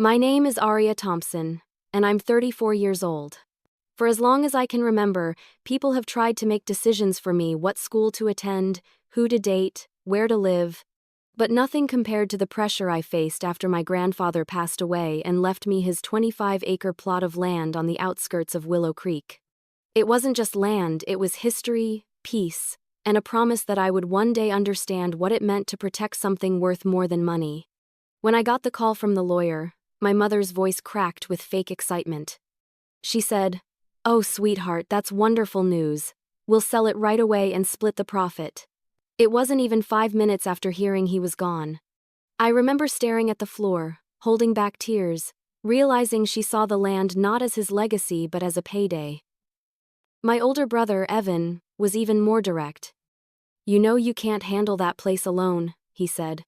My name is Aria Thompson, and I'm 34 years old. For as long as I can remember, people have tried to make decisions for me: what school to attend, who to date, where to live. But nothing compared to the pressure I faced after my grandfather passed away and left me his 25-acre plot of land on the outskirts of Willow Creek. It wasn't just land, it was history, peace, and a promise that I would one day understand what it meant to protect something worth more than money. When I got the call from the lawyer, my mother's voice cracked with fake excitement. She said, "Oh, sweetheart, that's wonderful news. We'll sell it right away and split the profit." It wasn't even 5 minutes after hearing he was gone. I remember staring at the floor, holding back tears, realizing she saw the land not as his legacy but as a payday. My older brother, Evan, was even more direct. "You know you can't handle that place alone," he said.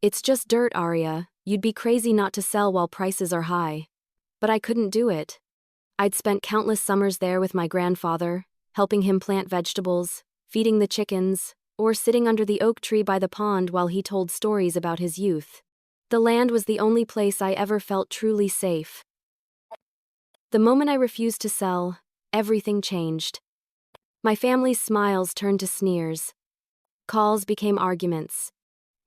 "It's just dirt, Aria. You'd be crazy not to sell while prices are high." But I couldn't do it. I'd spent countless summers there with my grandfather, helping him plant vegetables, feeding the chickens, or sitting under the oak tree by the pond while he told stories about his youth. The land was the only place I ever felt truly safe. The moment I refused to sell, everything changed. My family's smiles turned to sneers. Calls became arguments.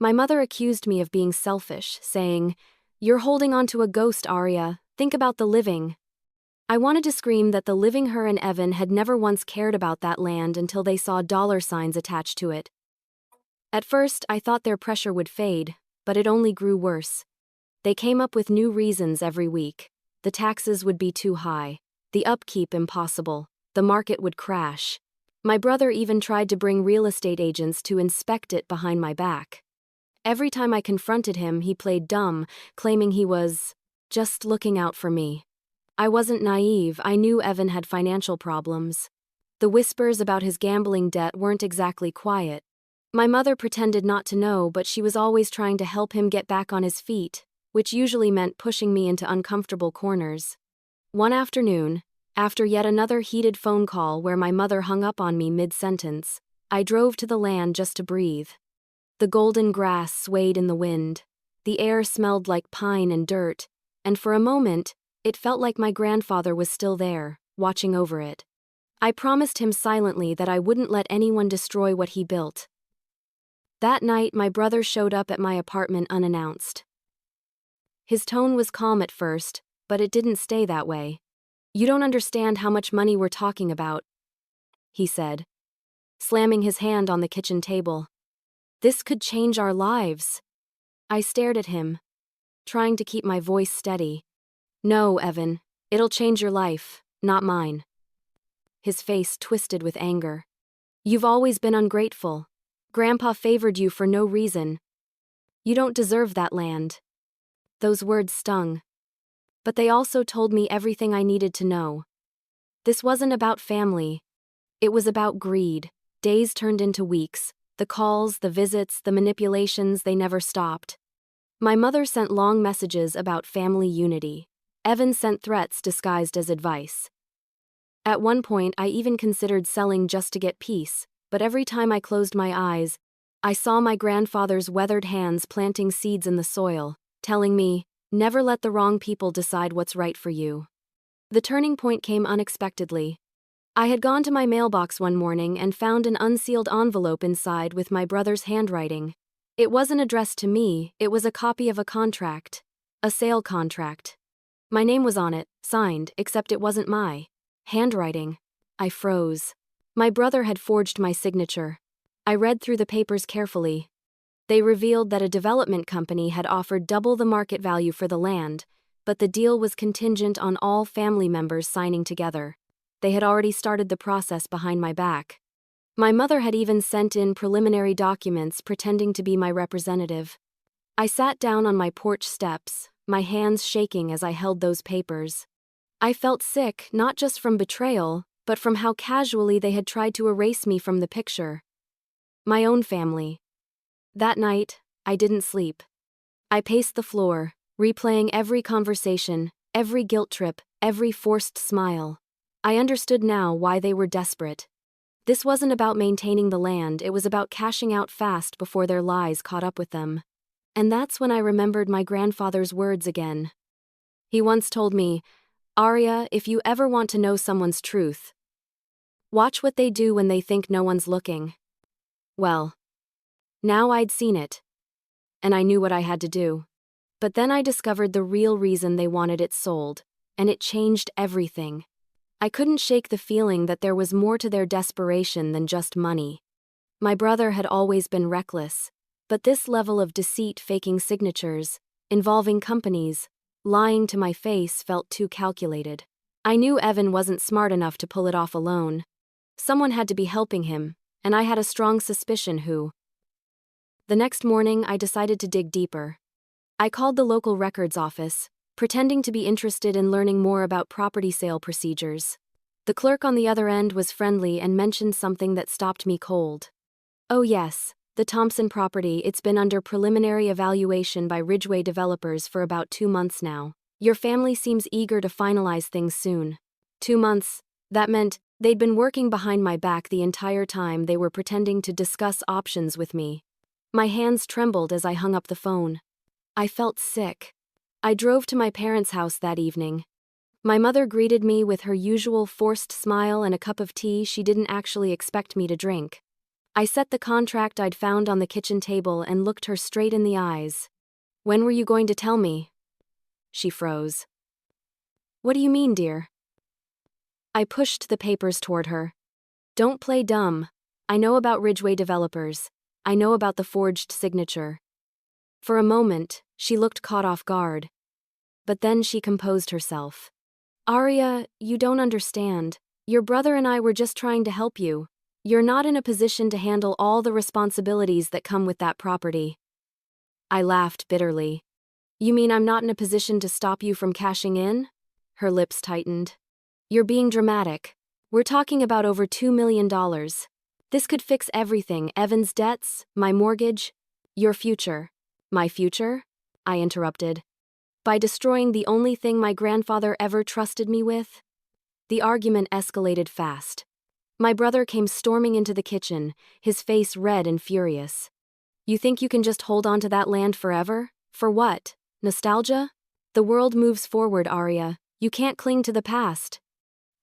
My mother accused me of being selfish, saying, "You're holding on to a ghost, Aria. Think about the living." I wanted to scream that the living her and Evan had never once cared about that land until they saw dollar signs attached to it. At first, I thought their pressure would fade, but it only grew worse. They came up with new reasons every week. The taxes would be too high, the upkeep impossible, the market would crash. My brother even tried to bring real estate agents to inspect it behind my back. Every time I confronted him, he played dumb, claiming he was just looking out for me. I wasn't naive, I knew Evan had financial problems. The whispers about his gambling debt weren't exactly quiet. My mother pretended not to know, but she was always trying to help him get back on his feet, which usually meant pushing me into uncomfortable corners. One afternoon, after yet another heated phone call where my mother hung up on me mid-sentence, I drove to the land just to breathe. The golden grass swayed in the wind. The air smelled like pine and dirt, and for a moment, it felt like my grandfather was still there, watching over it. I promised him silently that I wouldn't let anyone destroy what he built. That night, my brother showed up at my apartment unannounced. His tone was calm at first, but it didn't stay that way. "You don't understand how much money we're talking about," he said, slamming his hand on the kitchen table. "This could change our lives." I stared at him, trying to keep my voice steady. "No, Evan, it'll change your life, not mine." His face twisted with anger. "You've always been ungrateful. Grandpa favored you for no reason. You don't deserve that land." Those words stung. But they also told me everything I needed to know. This wasn't about family. It was about greed. Days turned into weeks. The calls, the visits, the manipulations, they never stopped. My mother sent long messages about family unity. Evan sent threats disguised as advice. At one point, I even considered selling just to get peace, but every time I closed my eyes, I saw my grandfather's weathered hands planting seeds in the soil, telling me, "Never let the wrong people decide what's right for you." The turning point came unexpectedly. I had gone to my mailbox one morning and found an unsealed envelope inside with my brother's handwriting. It wasn't addressed to me, it was a copy of a contract. A sale contract. My name was on it, signed, except it wasn't my handwriting. I froze. My brother had forged my signature. I read through the papers carefully. They revealed that a development company had offered double the market value for the land, but the deal was contingent on all family members signing together. They had already started the process behind my back. My mother had even sent in preliminary documents pretending to be my representative. I sat down on my porch steps, my hands shaking as I held those papers. I felt sick, not just from betrayal, but from how casually they had tried to erase me from the picture. My own family. That night, I didn't sleep. I paced the floor, replaying every conversation, every guilt trip, every forced smile. I understood now why they were desperate. This wasn't about maintaining the land, it was about cashing out fast before their lies caught up with them. And that's when I remembered my grandfather's words again. He once told me, "Arya, if you ever want to know someone's truth, watch what they do when they think no one's looking." Well, now I'd seen it, and I knew what I had to do. But then I discovered the real reason they wanted it sold, and it changed everything. I couldn't shake the feeling that there was more to their desperation than just money. My brother had always been reckless, but this level of deceit, faking signatures, involving companies, lying to my face, felt too calculated. I knew Evan wasn't smart enough to pull it off alone. Someone had to be helping him, and I had a strong suspicion who. The next morning, I decided to dig deeper. I called the local records office, pretending to be interested in learning more about property sale procedures. The clerk on the other end was friendly and mentioned something that stopped me cold. "Oh yes, the Thompson property, it's been under preliminary evaluation by Ridgeway developers for about 2 months now. Your family seems eager to finalize things soon." 2 months, that meant they'd been working behind my back the entire time they were pretending to discuss options with me. My hands trembled as I hung up the phone. I felt sick. I drove to my parents' house that evening. My mother greeted me with her usual forced smile and a cup of tea she didn't actually expect me to drink. I set the contract I'd found on the kitchen table and looked her straight in the eyes. "When were you going to tell me?" She froze. "What do you mean, dear?" I pushed the papers toward her. "Don't play dumb. I know about Ridgeway developers. I know about the forged signature." For a moment, she looked caught off guard. But then she composed herself. "Arya, you don't understand. Your brother and I were just trying to help you. You're not in a position to handle all the responsibilities that come with that property." I laughed bitterly. "You mean I'm not in a position to stop you from cashing in?" Her lips tightened. "You're being dramatic. We're talking about over $2 million. This could fix everything: Evan's debts, my mortgage, your future." "My future?" I interrupted. "By destroying the only thing my grandfather ever trusted me with?" The argument escalated fast. My brother came storming into the kitchen, his face red and furious. "You think you can just hold on to that land forever? For what? Nostalgia? The world moves forward, Arya. You can't cling to the past."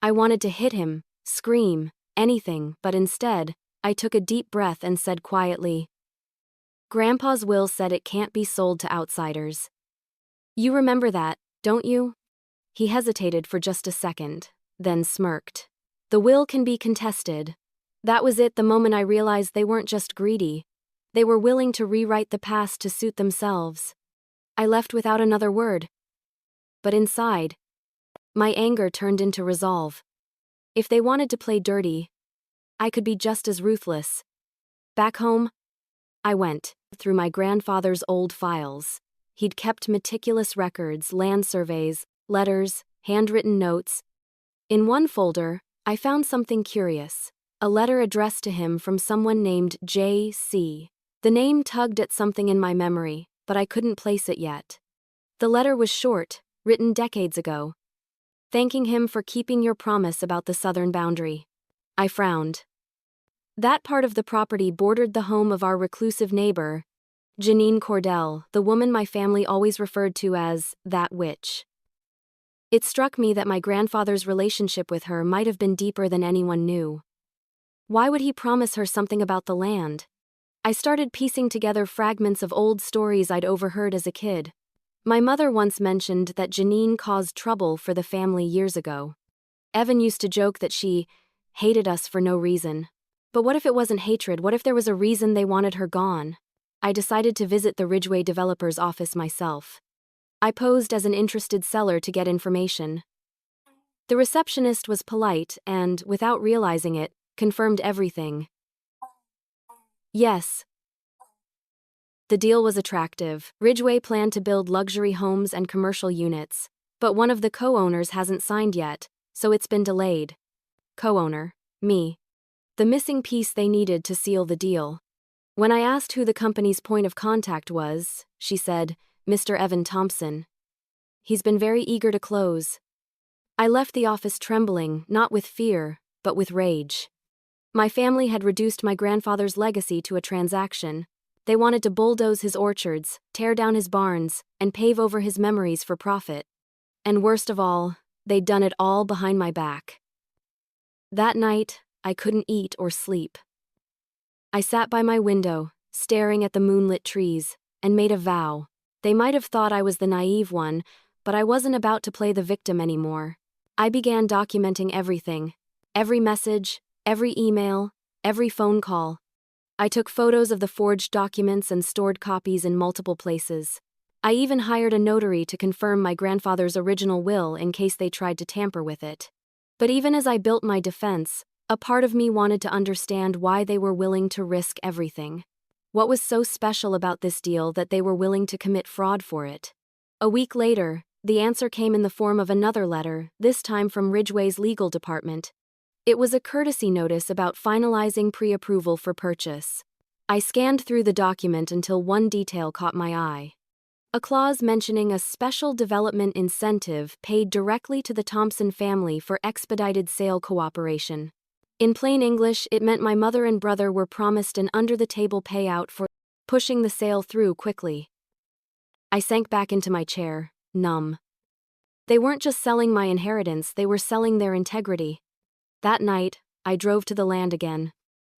I wanted to hit him, scream, anything, but instead, I took a deep breath and said quietly, "Grandpa's will said it can't be sold to outsiders. You remember that, don't you?" He hesitated for just a second, then smirked. "The will can be contested." That was it. The moment I realized they weren't just greedy. They were willing to rewrite the past to suit themselves. I left without another word. But inside, my anger turned into resolve. If they wanted to play dirty, I could be just as ruthless. Back home, I went through my grandfather's old files. He'd kept meticulous records, land surveys, letters, handwritten notes. In one folder, I found something curious: a letter addressed to him from someone named J.C. The name tugged at something in my memory, but I couldn't place it yet. The letter was short, written decades ago, thanking him for keeping your promise about the southern boundary. I frowned. That part of the property bordered the home of our reclusive neighbor, Janine Cordell, the woman my family always referred to as that witch. It struck me that my grandfather's relationship with her might have been deeper than anyone knew. Why would he promise her something about the land? I started piecing together fragments of old stories I'd overheard as a kid. My mother once mentioned that Janine caused trouble for the family years ago. Evan used to joke that she hated us for no reason. But what if it wasn't hatred? What if there was a reason they wanted her gone? I decided to visit the Ridgeway developer's office myself. I posed as an interested seller to get information. The receptionist was polite and, without realizing it, confirmed everything. Yes. The deal was attractive. Ridgeway planned to build luxury homes and commercial units, but one of the co-owners hasn't signed yet, so it's been delayed. Co-owner, me. The missing piece they needed to seal the deal. When I asked who the company's point of contact was, she said, "Mr. Evan Thompson. He's been very eager to close." I left the office trembling, not with fear, but with rage. My family had reduced my grandfather's legacy to a transaction. They wanted to bulldoze his orchards, tear down his barns, and pave over his memories for profit. And worst of all, they'd done it all behind my back. That night, I couldn't eat or sleep. I sat by my window, staring at the moonlit trees, and made a vow. They might have thought I was the naive one, but I wasn't about to play the victim anymore. I began documenting everything. Every message, every email, every phone call. I took photos of the forged documents and stored copies in multiple places. I even hired a notary to confirm my grandfather's original will in case they tried to tamper with it. But even as I built my defense, a part of me wanted to understand why they were willing to risk everything. What was so special about this deal that they were willing to commit fraud for it? A week later, the answer came in the form of another letter, this time from Ridgway's legal department. It was a courtesy notice about finalizing pre-approval for purchase. I scanned through the document until one detail caught my eye. A clause mentioning a special development incentive paid directly to the Thompson family for expedited sale cooperation. In plain English, it meant my mother and brother were promised an under-the-table payout for pushing the sale through quickly. I sank back into my chair, numb. They weren't just selling my inheritance, they were selling their integrity. That night, I drove to the land again.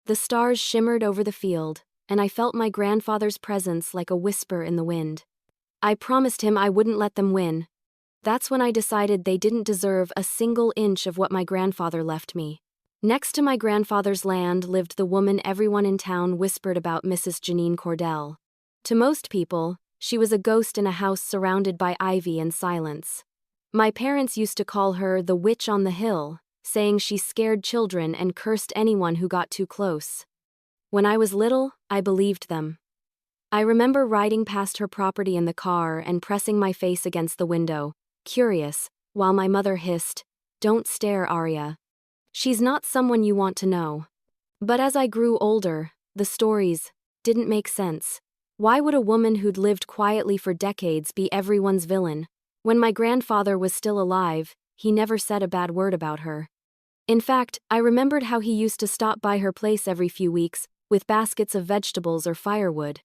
The stars shimmered over the field, and I felt my grandfather's presence like a whisper in the wind. I promised him I wouldn't let them win. That's when I decided they didn't deserve a single inch of what my grandfather left me. Next to my grandfather's land lived the woman everyone in town whispered about, Mrs. Janine Cordell. To most people, she was a ghost in a house surrounded by ivy and silence. My parents used to call her the witch on the hill, saying she scared children and cursed anyone who got too close. When I was little, I believed them. I remember riding past her property in the car and pressing my face against the window, curious, while my mother hissed, "Don't stare, Arya. She's not someone you want to know." But as I grew older, the stories didn't make sense. Why would a woman who'd lived quietly for decades be everyone's villain? When my grandfather was still alive, he never said a bad word about her. In fact, I remembered how he used to stop by her place every few weeks, with baskets of vegetables or firewood.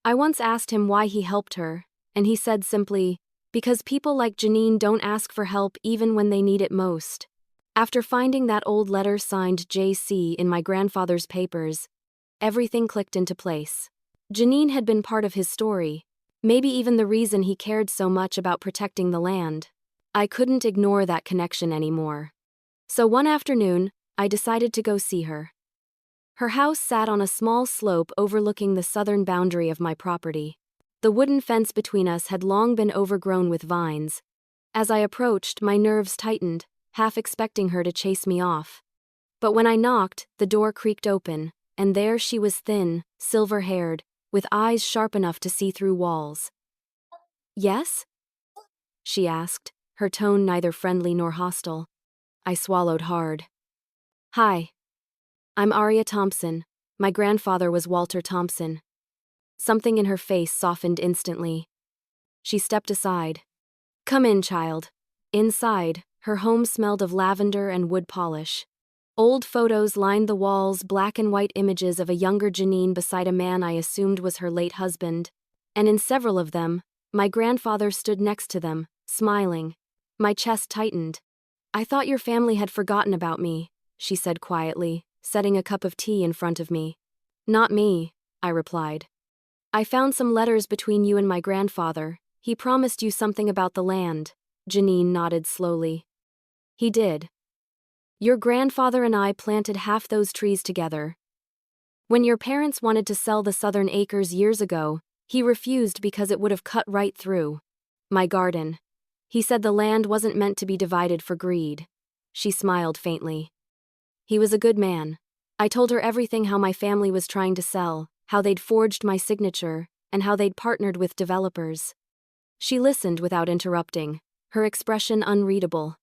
I once asked him why he helped her, and he said simply, "Because people like Janine don't ask for help even when they need it most." After finding that old letter signed JC in my grandfather's papers, everything clicked into place. Janine had been part of his story, maybe even the reason he cared so much about protecting the land. I couldn't ignore that connection anymore. So one afternoon, I decided to go see her. Her house sat on a small slope overlooking the southern boundary of my property. The wooden fence between us had long been overgrown with vines. As I approached, my nerves tightened, half expecting her to chase me off. But when I knocked, the door creaked open, and there she was, thin, silver-haired, with eyes sharp enough to see through walls. "Yes?" she asked, her tone neither friendly nor hostile. I swallowed hard. "Hi. I'm Arya Thompson. My grandfather was Walter Thompson." Something in her face softened instantly. She stepped aside. "Come in, child." Inside, her home smelled of lavender and wood polish. Old photos lined the walls, black and white images of a younger Janine beside a man I assumed was her late husband. And in several of them, my grandfather stood next to them, smiling. My chest tightened. "I thought your family had forgotten about me," she said quietly, setting a cup of tea in front of me. "Not me," I replied. "I found some letters between you and my grandfather. He promised you something about the land." Janine nodded slowly. "He did. Your grandfather and I planted half those trees together. When your parents wanted to sell the southern acres years ago, he refused because it would have cut right through my garden. He said the land wasn't meant to be divided for greed." She smiled faintly. "He was a good man." I told her everything: how my family was trying to sell, how they'd forged my signature, and how they'd partnered with developers. She listened without interrupting, her expression unreadable.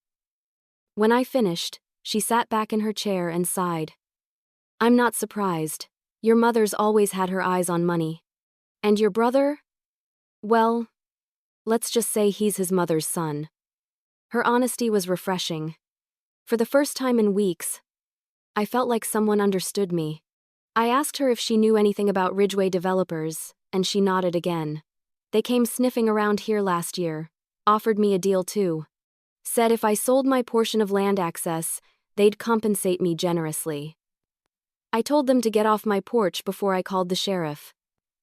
When I finished, she sat back in her chair and sighed. "I'm not surprised. Your mother's always had her eyes on money. And your brother? Well, let's just say he's his mother's son." Her honesty was refreshing. For the first time in weeks, I felt like someone understood me. I asked her if she knew anything about Ridgway developers, and she nodded again. "They came sniffing around here last year, offered me a deal too." Said if I sold my portion of land access, they'd compensate me generously. I told them to get off my porch before I called the sheriff.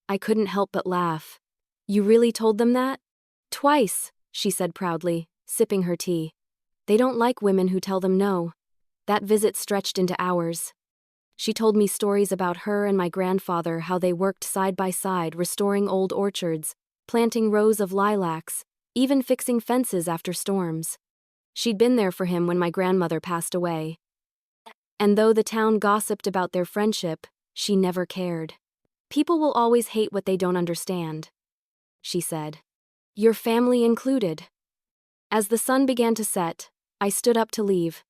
I couldn't help but laugh. You really told them that? Twice, she said proudly, sipping her tea. They don't like women who tell them no. That visit stretched into hours. She told me stories about her and my grandfather, how they worked side by side restoring old orchards, planting rows of lilacs, even fixing fences after storms. She'd been there for him when my grandmother passed away. And though the town gossiped about their friendship, she never cared. People will always hate what they don't understand, she said. Your family included. As the sun began to set, I stood up to leave.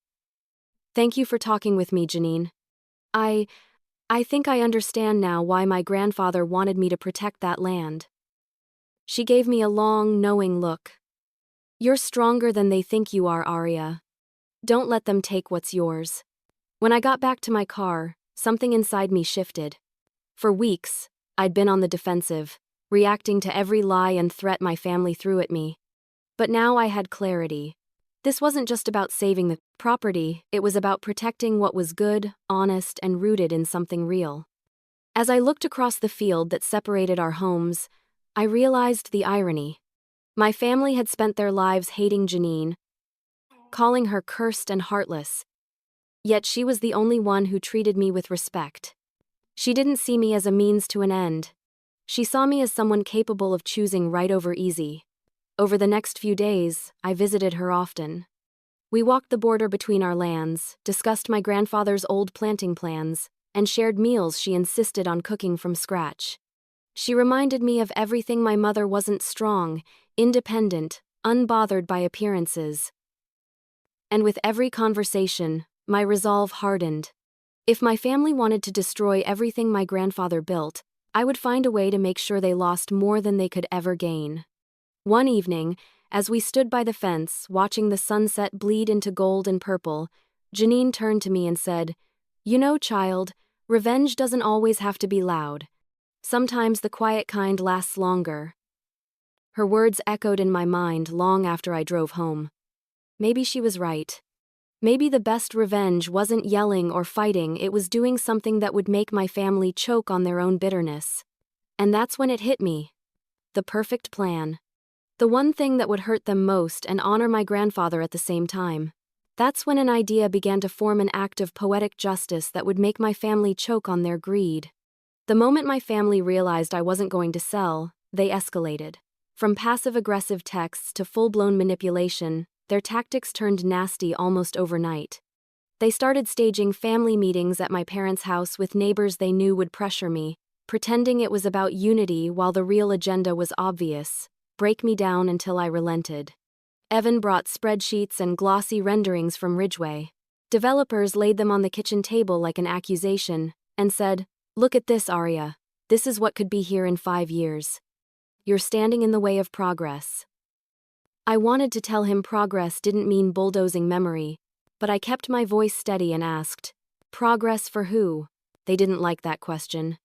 Thank you for talking with me, Janine. I think I understand now why my grandfather wanted me to protect that land. She gave me a long, knowing look. You're stronger than they think you are, Arya. Don't let them take what's yours. When I got back to my car, something inside me shifted. For weeks, I'd been on the defensive, reacting to every lie and threat my family threw at me. But now I had clarity. This wasn't just about saving the property, it was about protecting what was good, honest, and rooted in something real. As I looked across the field that separated our homes, I realized the irony. My family had spent their lives hating Janine, calling her cursed and heartless. Yet she was the only one who treated me with respect. She didn't see me as a means to an end. She saw me as someone capable of choosing right over easy. Over the next few days, I visited her often. We walked the border between our lands, discussed my grandfather's old planting plans, and shared meals she insisted on cooking from scratch. She reminded me of everything my mother wasn't: strong, independent, unbothered by appearances. And with every conversation, my resolve hardened. If my family wanted to destroy everything my grandfather built, I would find a way to make sure they lost more than they could ever gain. One evening, as we stood by the fence, watching the sunset bleed into gold and purple, Janine turned to me and said, "You know, child, revenge doesn't always have to be loud. Sometimes the quiet kind lasts longer." Her words echoed in my mind long after I drove home. Maybe she was right. Maybe the best revenge wasn't yelling or fighting, it was doing something that would make my family choke on their own bitterness. And that's when it hit me. The perfect plan. The one thing that would hurt them most and honor my grandfather at the same time. That's when an idea began to form, an act of poetic justice that would make my family choke on their greed. The moment my family realized I wasn't going to sell, they escalated. From passive-aggressive texts to full-blown manipulation, their tactics turned nasty almost overnight. They started staging family meetings at my parents' house with neighbors they knew would pressure me, pretending it was about unity while the real agenda was obvious: break me down until I relented. Evan brought spreadsheets and glossy renderings from Ridgeway. Developers laid them on the kitchen table like an accusation, and said, "Look at this, Arya. This is what could be here in 5 years. You're standing in the way of progress." I wanted to tell him progress didn't mean bulldozing memory, but I kept my voice steady and asked, "Progress for who?" They didn't like that question.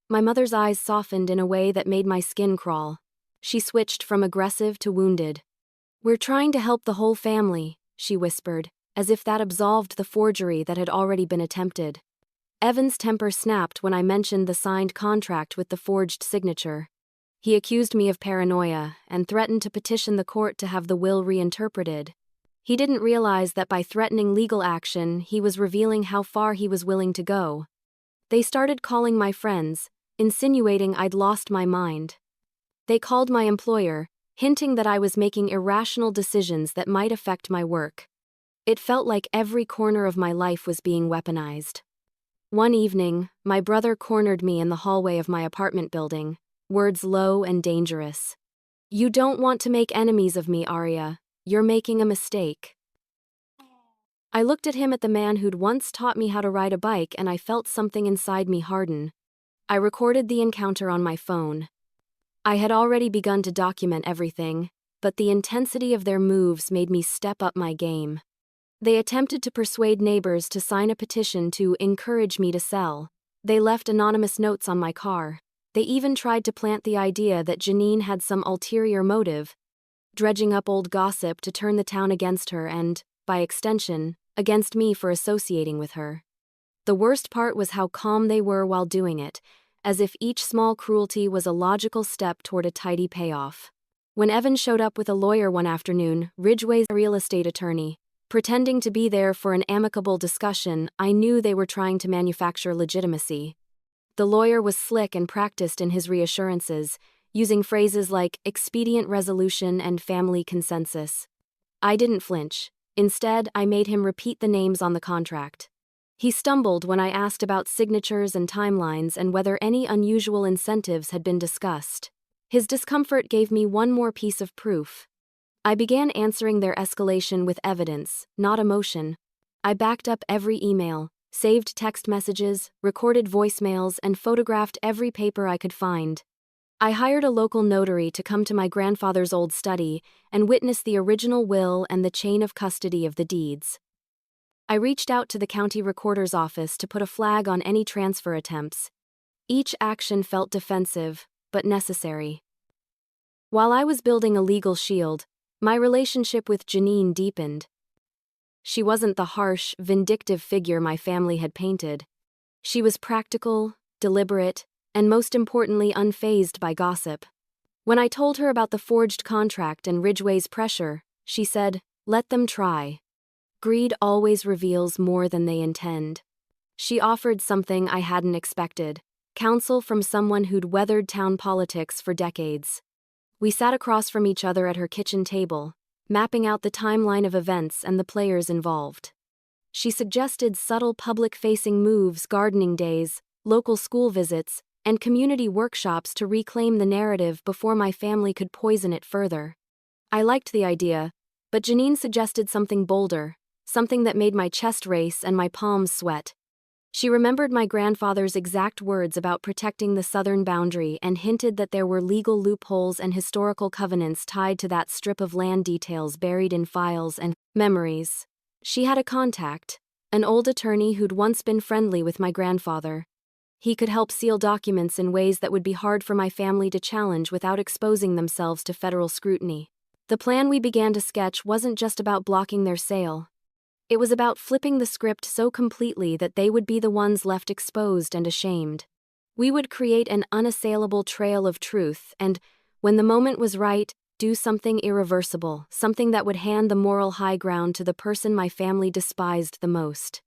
My mother's eyes softened in a way that made my skin crawl. She switched from aggressive to wounded. "We're trying to help the whole family," she whispered, as if that absolved the forgery that had already been attempted. Evan's temper snapped when I mentioned the signed contract with the forged signature. He accused me of paranoia and threatened to petition the court to have the will reinterpreted. He didn't realize that by threatening legal action, he was revealing how far he was willing to go. They started calling my friends, insinuating I'd lost my mind. They called my employer, hinting that I was making irrational decisions that might affect my work. It felt like every corner of my life was being weaponized. One evening, my brother cornered me in the hallway of my apartment building, words low and dangerous. "You don't want to make enemies of me, Arya. You're making a mistake." I looked at him, at the man who'd once taught me how to ride a bike, and I felt something inside me harden. I recorded the encounter on my phone. I had already begun to document everything, but the intensity of their moves made me step up my game. They attempted to persuade neighbors to sign a petition to encourage me to sell. They left anonymous notes on my car. They even tried to plant the idea that Janine had some ulterior motive. dredging up old gossip to turn the town against her and, by extension, against me for associating with her. The worst part was how calm they were while doing it, as if each small cruelty was a logical step toward a tidy payoff. When Evan showed up with a lawyer one afternoon, Ridgway's real estate attorney, pretending to be there for an amicable discussion, I knew they were trying to manufacture legitimacy. The lawyer was slick and practiced in his reassurances, using phrases like expedient resolution and family consensus. I didn't flinch. Instead, I made him repeat the names on the contract. He stumbled when I asked about signatures and timelines and whether any unusual incentives had been discussed. His discomfort gave me one more piece of proof. I began answering their escalation with evidence, not emotion. I backed up every email, saved text messages, recorded voicemails, and photographed every paper I could find. I hired a local notary to come to my grandfather's old study and witness the original will and the chain of custody of the deeds. I reached out to the county recorder's office to put a flag on any transfer attempts. Each action felt defensive, but necessary. While I was building a legal shield, my relationship with Janine deepened. She wasn't the harsh, vindictive figure my family had painted. She was practical, deliberate, and most importantly unfazed by gossip. When I told her about the forged contract and Ridgway's pressure, she said, "Let them try. Greed always reveals more than they intend." She offered something I hadn't expected, counsel from someone who'd weathered town politics for decades. We sat across from each other at her kitchen table, mapping out the timeline of events and the players involved. She suggested subtle public-facing moves, gardening days, local school visits, and community workshops to reclaim the narrative before my family could poison it further. I liked the idea, but Janine suggested something bolder, something that made my chest race and my palms sweat. She remembered my grandfather's exact words about protecting the southern boundary and hinted that there were legal loopholes and historical covenants tied to that strip of land, details buried in files and memories. She had a contact, an old attorney who'd once been friendly with my grandfather. He could help seal documents in ways that would be hard for my family to challenge without exposing themselves to federal scrutiny. The plan we began to sketch wasn't just about blocking their sale. It was about flipping the script so completely that they would be the ones left exposed and ashamed. We would create an unassailable trail of truth and, when the moment was right, do something irreversible, something that would hand the moral high ground to the person my family despised the most.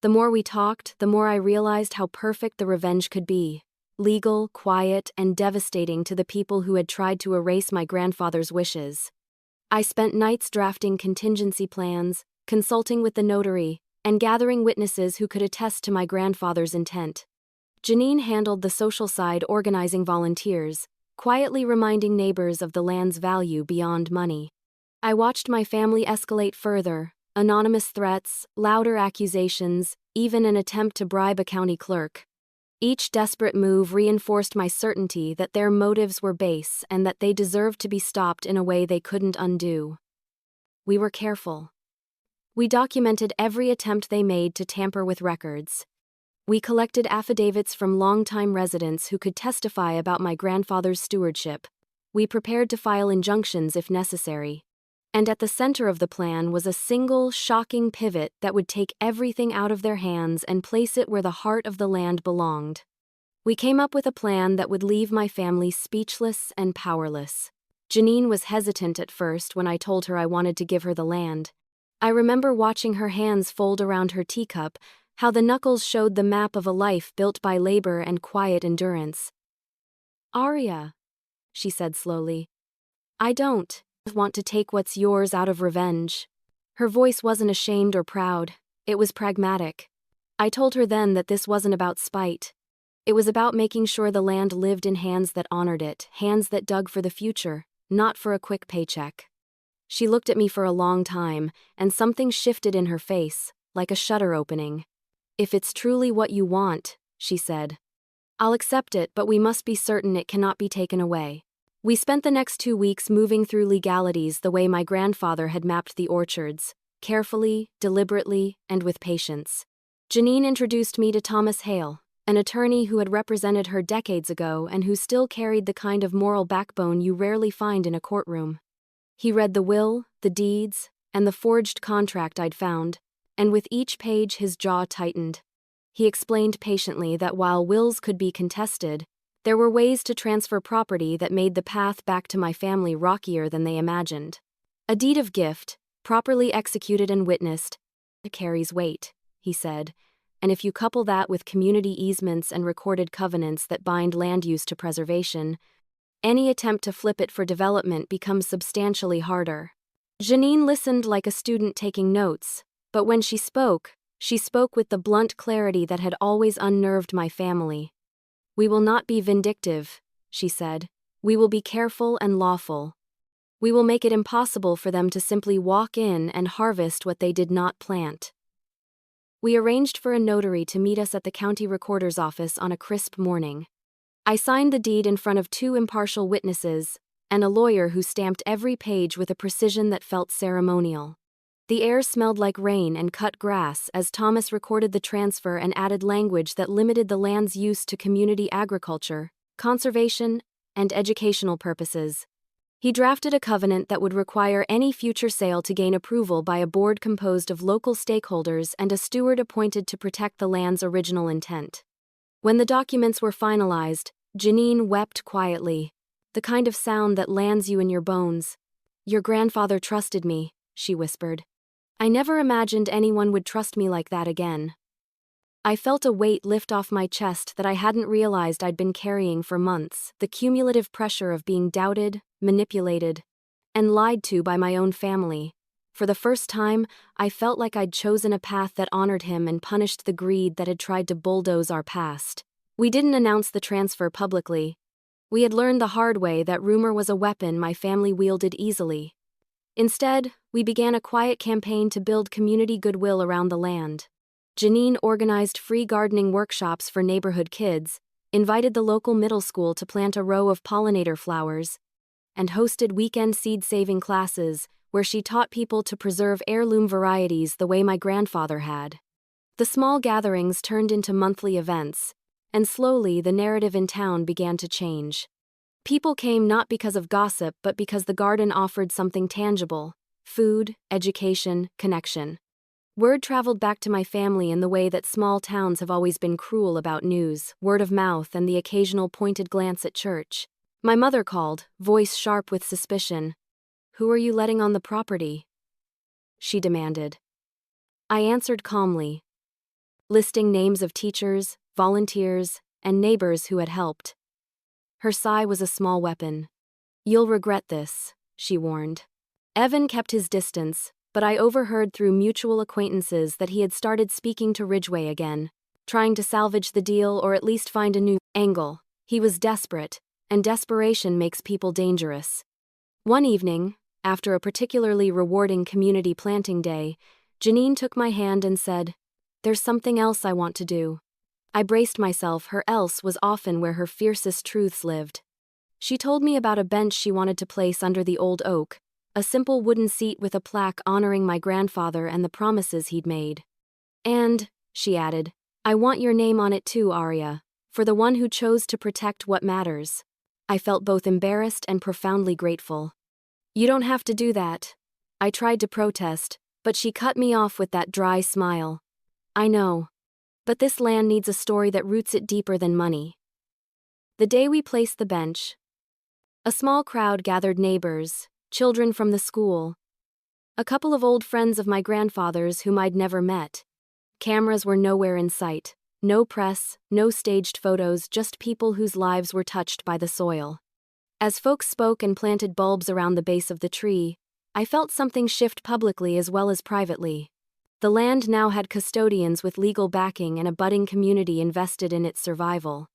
The more we talked, the more I realized how perfect the revenge could be. Legal, quiet, and devastating to the people who had tried to erase my grandfather's wishes. I spent nights drafting contingency plans, consulting with the notary, and gathering witnesses who could attest to my grandfather's intent. Janine handled the social side, organizing volunteers, quietly reminding neighbors of the land's value beyond money. I watched my family escalate further. Anonymous threats, louder accusations, even an attempt to bribe a county clerk. Each desperate move reinforced my certainty that their motives were base and that they deserved to be stopped in a way they couldn't undo. We were careful. We documented every attempt they made to tamper with records. We collected affidavits from longtime residents who could testify about my grandfather's stewardship. We prepared to file injunctions if necessary. And at the center of the plan was a single, shocking pivot that would take everything out of their hands and place it where the heart of the land belonged. We came up with a plan that would leave my family speechless and powerless. Janine was hesitant at first when I told her I wanted to give her the land. I remember watching her hands fold around her teacup, how the knuckles showed the map of a life built by labor and quiet endurance. "Arya," she said slowly, "I don't want to take what's yours out of revenge." Her voice wasn't ashamed or proud, it was pragmatic. I told her then that this wasn't about spite. It was about making sure the land lived in hands that honored it, hands that dug for the future, not for a quick paycheck. She looked at me for a long time, and something shifted in her face, like a shutter opening. "If it's truly what you want," she said, "I'll accept it, but we must be certain it cannot be taken away." We spent the next 2 weeks moving through legalities the way my grandfather had mapped the orchards, carefully, deliberately, and with patience. Janine introduced me to Thomas Hale, an attorney who had represented her decades ago and who still carried the kind of moral backbone you rarely find in a courtroom. He read the will, the deeds, and the forged contract I'd found, and with each page his jaw tightened. He explained patiently that while wills could be contested, there were ways to transfer property that made the path back to my family rockier than they imagined. A deed of gift, properly executed and witnessed, carries weight, he said, and if you couple that with community easements and recorded covenants that bind land use to preservation, any attempt to flip it for development becomes substantially harder. Janine listened like a student taking notes, but when she spoke with the blunt clarity that had always unnerved my family. "We will not be vindictive," she said. "We will be careful and lawful. We will make it impossible for them to simply walk in and harvest what they did not plant." We arranged for a notary to meet us at the county recorder's office on a crisp morning. I signed the deed in front of 2 impartial witnesses, and a lawyer who stamped every page with a precision that felt ceremonial. The air smelled like rain and cut grass as Thomas recorded the transfer and added language that limited the land's use to community agriculture, conservation, and educational purposes. He drafted a covenant that would require any future sale to gain approval by a board composed of local stakeholders and a steward appointed to protect the land's original intent. When the documents were finalized, Janine wept quietly, the kind of sound that lands you in your bones. "Your grandfather trusted me," she whispered. "I never imagined anyone would trust me like that again." I felt a weight lift off my chest that I hadn't realized I'd been carrying for months, the cumulative pressure of being doubted, manipulated, and lied to by my own family. For the first time, I felt like I'd chosen a path that honored him and punished the greed that had tried to bulldoze our past. We didn't announce the transfer publicly. We had learned the hard way that rumor was a weapon my family wielded easily. Instead, we began a quiet campaign to build community goodwill around the land. Janine organized free gardening workshops for neighborhood kids, invited the local middle school to plant a row of pollinator flowers, and hosted weekend seed-saving classes where she taught people to preserve heirloom varieties the way my grandfather had. The small gatherings turned into monthly events, and slowly the narrative in town began to change. People came not because of gossip but because the garden offered something tangible: food, education, connection. Word traveled back to my family in the way that small towns have always been cruel about news, word of mouth and the occasional pointed glance at church. My mother called, voice sharp with suspicion. "Who are you letting on the property?" she demanded. I answered calmly, listing names of teachers, volunteers, and neighbors who had helped. Her sigh was a small weapon. "You'll regret this," she warned. Evan kept his distance, but I overheard through mutual acquaintances that he had started speaking to Ridgway again, trying to salvage the deal or at least find a new angle. He was desperate, and desperation makes people dangerous. One evening, after a particularly rewarding community planting day, Janine took my hand and said, "There's something else I want to do." I braced myself. Her else was often where her fiercest truths lived. She told me about a bench she wanted to place under the old oak, a simple wooden seat with a plaque honoring my grandfather and the promises he'd made. "And," she added, "I want your name on it too, Arya, for the one who chose to protect what matters." I felt both embarrassed and profoundly grateful. "You don't have to do that." I tried to protest, but she cut me off with that dry smile. "I know. But this land needs a story that roots it deeper than money." The day we placed the bench, a small crowd gathered: neighbors, children from the school, a couple of old friends of my grandfather's whom I'd never met. Cameras were nowhere in sight. No press, no staged photos, just people whose lives were touched by the soil. As folks spoke and planted bulbs around the base of the tree, I felt something shift publicly as well as privately. The land now had custodians with legal backing and a budding community invested in its survival.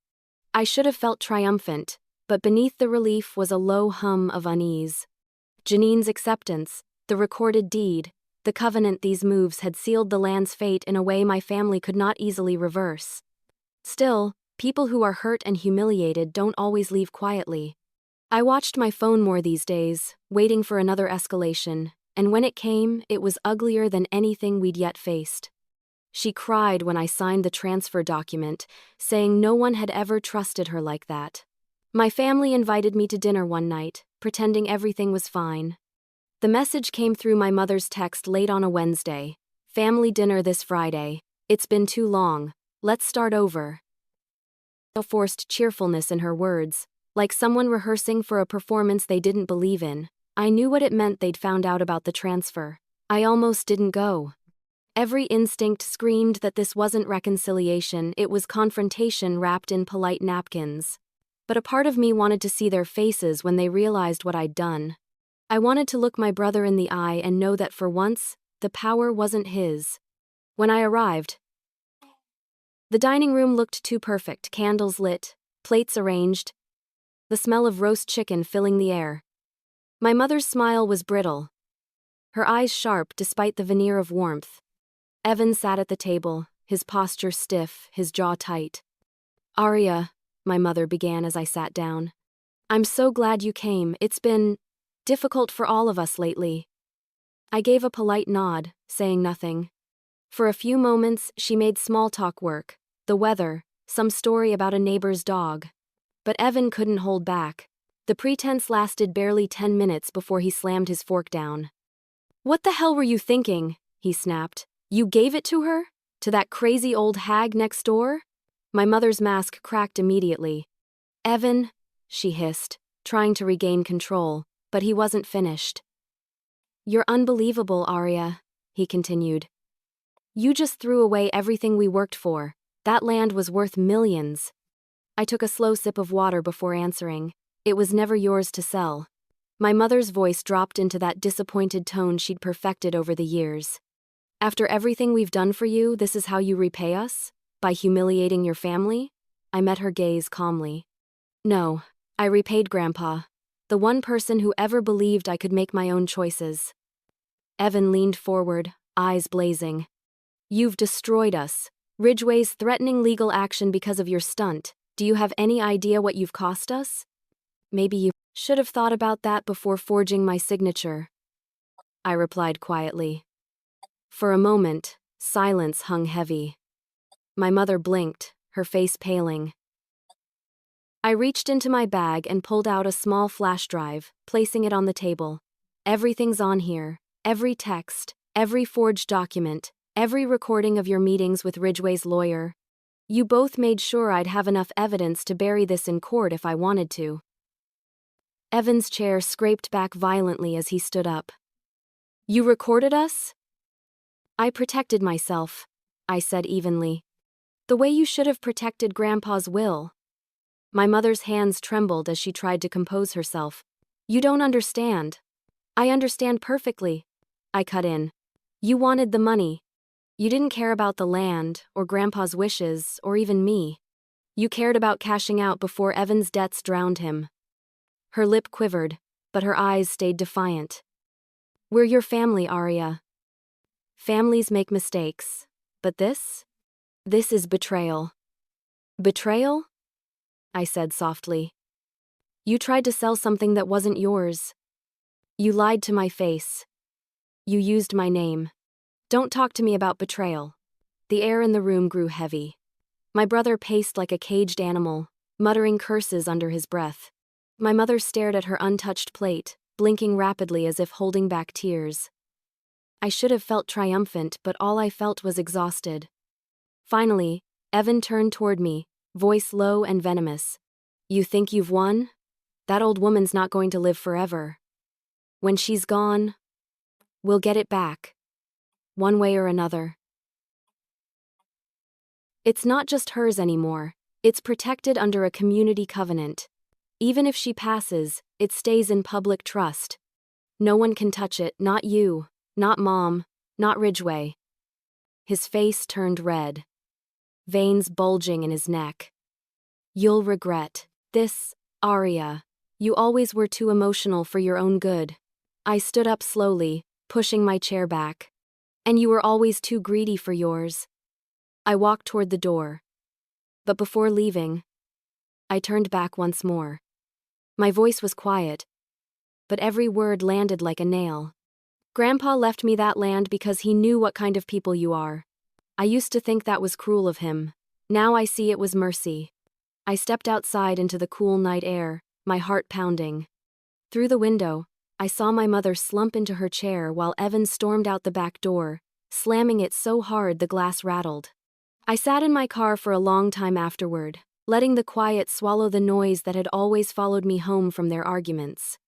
I should have felt triumphant, but beneath the relief was a low hum of unease. Janine's acceptance, the recorded deed, the covenant. These moves had sealed the land's fate in a way my family could not easily reverse. Still, people who are hurt and humiliated don't always leave quietly. I watched my phone more these days, waiting for another escalation, and when it came, it was uglier than anything we'd yet faced. She cried when I signed the transfer document, saying no one had ever trusted her like that. My family invited me to dinner one night, pretending everything was fine. The message came through my mother's text late on a Wednesday. Family dinner this Friday. It's been too long. Let's start over. A forced cheerfulness in her words, like someone rehearsing for a performance they didn't believe in. I knew what it meant they'd found out about the transfer. I almost didn't go. Every instinct screamed that this wasn't reconciliation, it was confrontation wrapped in polite napkins. But a part of me wanted to see their faces when they realized what I'd done. I wanted to look my brother in the eye and know that for once, the power wasn't his. When I arrived, the dining room looked too perfect, candles lit, plates arranged, the smell of roast chicken filling the air. My mother's smile was brittle, her eyes sharp despite the veneer of warmth. Evan sat at the table, his posture stiff, his jaw tight. "Arya," my mother began as I sat down. "I'm so glad you came. It's been difficult for all of us lately." I gave a polite nod, saying nothing. For a few moments, she made small talk work. The weather, some story about a neighbor's dog. But Evan couldn't hold back. The pretense lasted barely 10 minutes before he slammed his fork down. "What the hell were you thinking?" he snapped. "You gave it to her? To that crazy old hag next door?" My mother's mask cracked immediately. "Evan," she hissed, trying to regain control, but he wasn't finished. "You're unbelievable, Arya," he continued. "You just threw away everything we worked for. That land was worth millions." I took a slow sip of water before answering. "It was never yours to sell." My mother's voice dropped into that disappointed tone she'd perfected over the years. "After everything we've done for you, this is how you repay us? By humiliating your family?" I met her gaze calmly. "No, I repaid Grandpa, the one person who ever believed I could make my own choices." Evan leaned forward, eyes blazing. "You've destroyed us. Ridgway's threatening legal action because of your stunt. Do you have any idea what you've cost us? Maybe you should have thought about that before forging my signature," I replied quietly. For a moment, silence hung heavy. My mother blinked, her face paling. I reached into my bag and pulled out a small flash drive, placing it on the table. "Everything's on here. Every text, every forged document, every recording of your meetings with Ridgway's lawyer. You both made sure I'd have enough evidence to bury this in court if I wanted to." Evan's chair scraped back violently as he stood up. "You recorded us?" "I protected myself," I said evenly. "The way you should have protected Grandpa's will." My mother's hands trembled as she tried to compose herself. "You don't understand." "I understand perfectly," I cut in. "You wanted the money. You didn't care about the land, or Grandpa's wishes, or even me. You cared about cashing out before Evan's debts drowned him." Her lip quivered, but her eyes stayed defiant. "We're your family, Arya. Families make mistakes, but this is betrayal." "Betrayal?" I said softly. "You tried to sell something that wasn't yours. You lied to my face. You used my name. Don't talk to me about betrayal." The air in the room grew heavy. My brother paced like a caged animal, muttering curses under his breath. My mother stared at her untouched plate, blinking rapidly as if holding back tears. I should have felt triumphant, but all I felt was exhausted. Finally, Evan turned toward me, voice low and venomous. "You think you've won? That old woman's not going to live forever. When she's gone, we'll get it back. One way or another. It's not just hers anymore. It's protected under a community covenant. Even if she passes, it stays in public trust. No one can touch it, not you, not Mom, not Ridgway." His face turned red, veins bulging in his neck. "You'll regret this, Arya. You always were too emotional for your own good." I stood up slowly, pushing my chair back. "And you were always too greedy for yours." I walked toward the door. But before leaving, I turned back once more. My voice was quiet, but every word landed like a nail. "Grandpa left me that land because he knew what kind of people you are. I used to think that was cruel of him. Now I see it was mercy." I stepped outside into the cool night air, my heart pounding. Through the window, I saw my mother slump into her chair while Evan stormed out the back door, slamming it so hard the glass rattled. I sat in my car for a long time afterward, letting the quiet swallow the noise that had always followed me home from their arguments.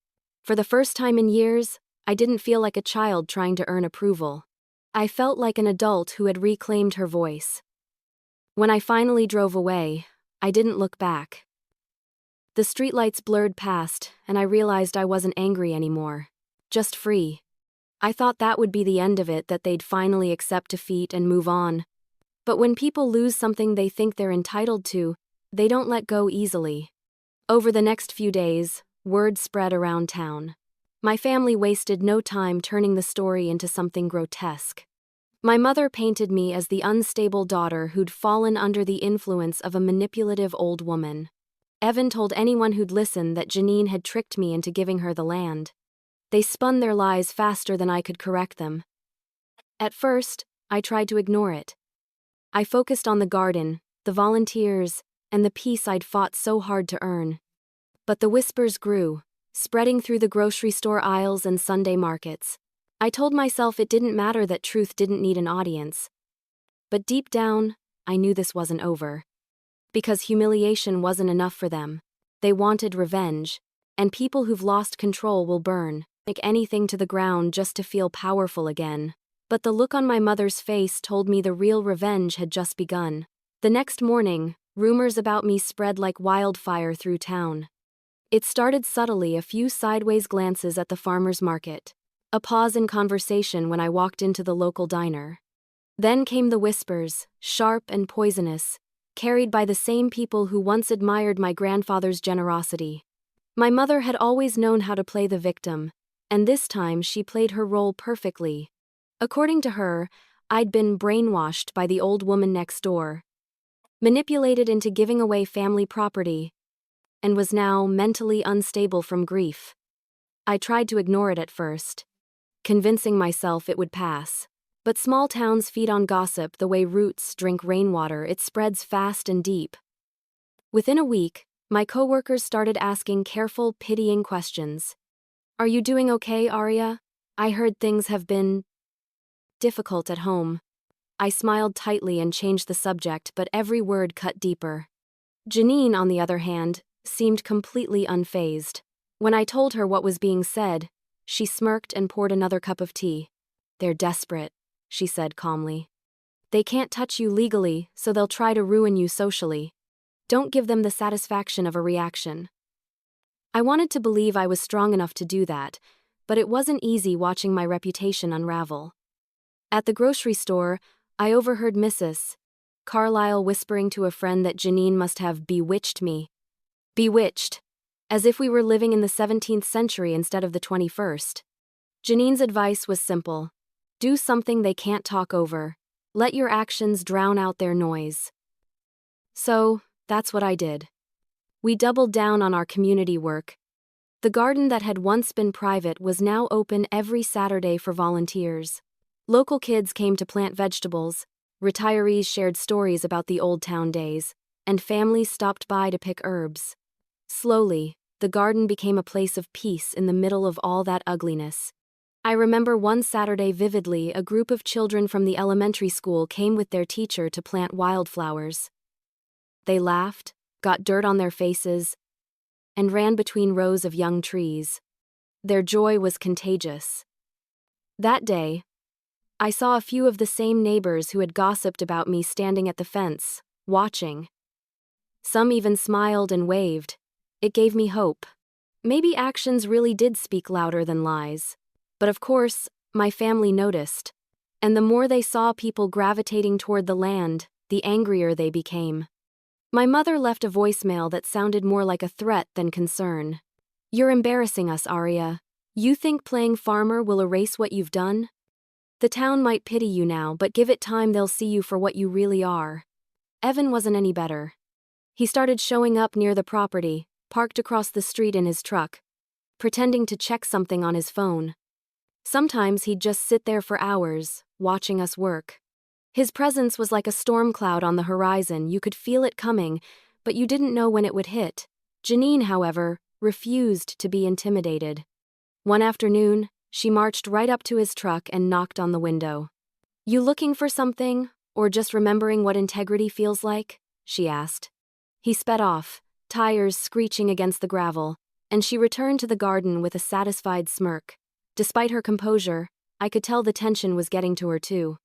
For the first time in years, I didn't feel like a child trying to earn approval. I felt like an adult who had reclaimed her voice. When I finally drove away, I didn't look back. The streetlights blurred past, and I realized I wasn't angry anymore. Just free. I thought that would be the end of it, that they'd finally accept defeat and move on. But when people lose something they think they're entitled to, they don't let go easily. Over the next few days, word spread around town. My family wasted no time turning the story into something grotesque. My mother painted me as the unstable daughter who'd fallen under the influence of a manipulative old woman. Evan told anyone who'd listen that Janine had tricked me into giving her the land. They spun their lies faster than I could correct them. At first, I tried to ignore it. I focused on the garden, the volunteers, and the peace I'd fought so hard to earn. But the whispers grew, spreading through the grocery store aisles and Sunday markets. I told myself it didn't matter, that truth didn't need an audience. But deep down, I knew this wasn't over. Because humiliation wasn't enough for them. They wanted revenge, and people who've lost control will burn, like anything to the ground just to feel powerful again. But the look on my mother's face told me the real revenge had just begun. The next morning, rumors about me spread like wildfire through town. It started subtly, a few sideways glances at the farmer's market, a pause in conversation when I walked into the local diner. Then came the whispers, sharp and poisonous, carried by the same people who once admired my grandfather's generosity. My mother had always known how to play the victim, and this time she played her role perfectly. According to her, I'd been brainwashed by the old woman next door, manipulated into giving away family property, and was now mentally unstable from grief. I tried to ignore it at first, convincing myself it would pass. But small towns feed on gossip the way roots drink rainwater. It spreads fast and deep. Within a week, my coworkers started asking careful, pitying questions. "Are you doing okay, Arya? I heard things have been difficult at home." I smiled tightly and changed the subject, but every word cut deeper. Janine, on the other hand, seemed completely unfazed. When I told her what was being said, she smirked and poured another cup of tea. "They're desperate," she said calmly. "They can't touch you legally, so they'll try to ruin you socially. Don't give them the satisfaction of a reaction." I wanted to believe I was strong enough to do that, but it wasn't easy watching my reputation unravel. At the grocery store, I overheard Mrs. Carlyle whispering to a friend that Janine must have bewitched me. Bewitched. As if we were living in the 17th century instead of the 21st. Janine's advice was simple. Do something they can't talk over. Let your actions drown out their noise. So, that's what I did. We doubled down on our community work. The garden that had once been private was now open every Saturday for volunteers. Local kids came to plant vegetables, retirees shared stories about the old town days, and families stopped by to pick herbs. Slowly, the garden became a place of peace in the middle of all that ugliness. I remember one Saturday vividly. A group of children from the elementary school came with their teacher to plant wildflowers. They laughed, got dirt on their faces, and ran between rows of young trees. Their joy was contagious. That day, I saw a few of the same neighbors who had gossiped about me standing at the fence, watching. Some even smiled and waved. It gave me hope. Maybe actions really did speak louder than lies. But of course, my family noticed. And the more they saw people gravitating toward the land, the angrier they became. My mother left a voicemail that sounded more like a threat than concern. "You're embarrassing us, Arya. You think playing farmer will erase what you've done? The town might pity you now, but give it time, they'll see you for what you really are." Evan wasn't any better. He started showing up near the property, parked across the street in his truck, pretending to check something on his phone. Sometimes he'd just sit there for hours, watching us work. His presence was like a storm cloud on the horizon. You could feel it coming, but you didn't know when it would hit. Janine, however, refused to be intimidated. One afternoon, she marched right up to his truck and knocked on the window. "You looking for something, or just remembering what integrity feels like?" she asked. He sped off, tires screeching against the gravel, and she returned to the garden with a satisfied smirk. Despite her composure, I could tell the tension was getting to her too.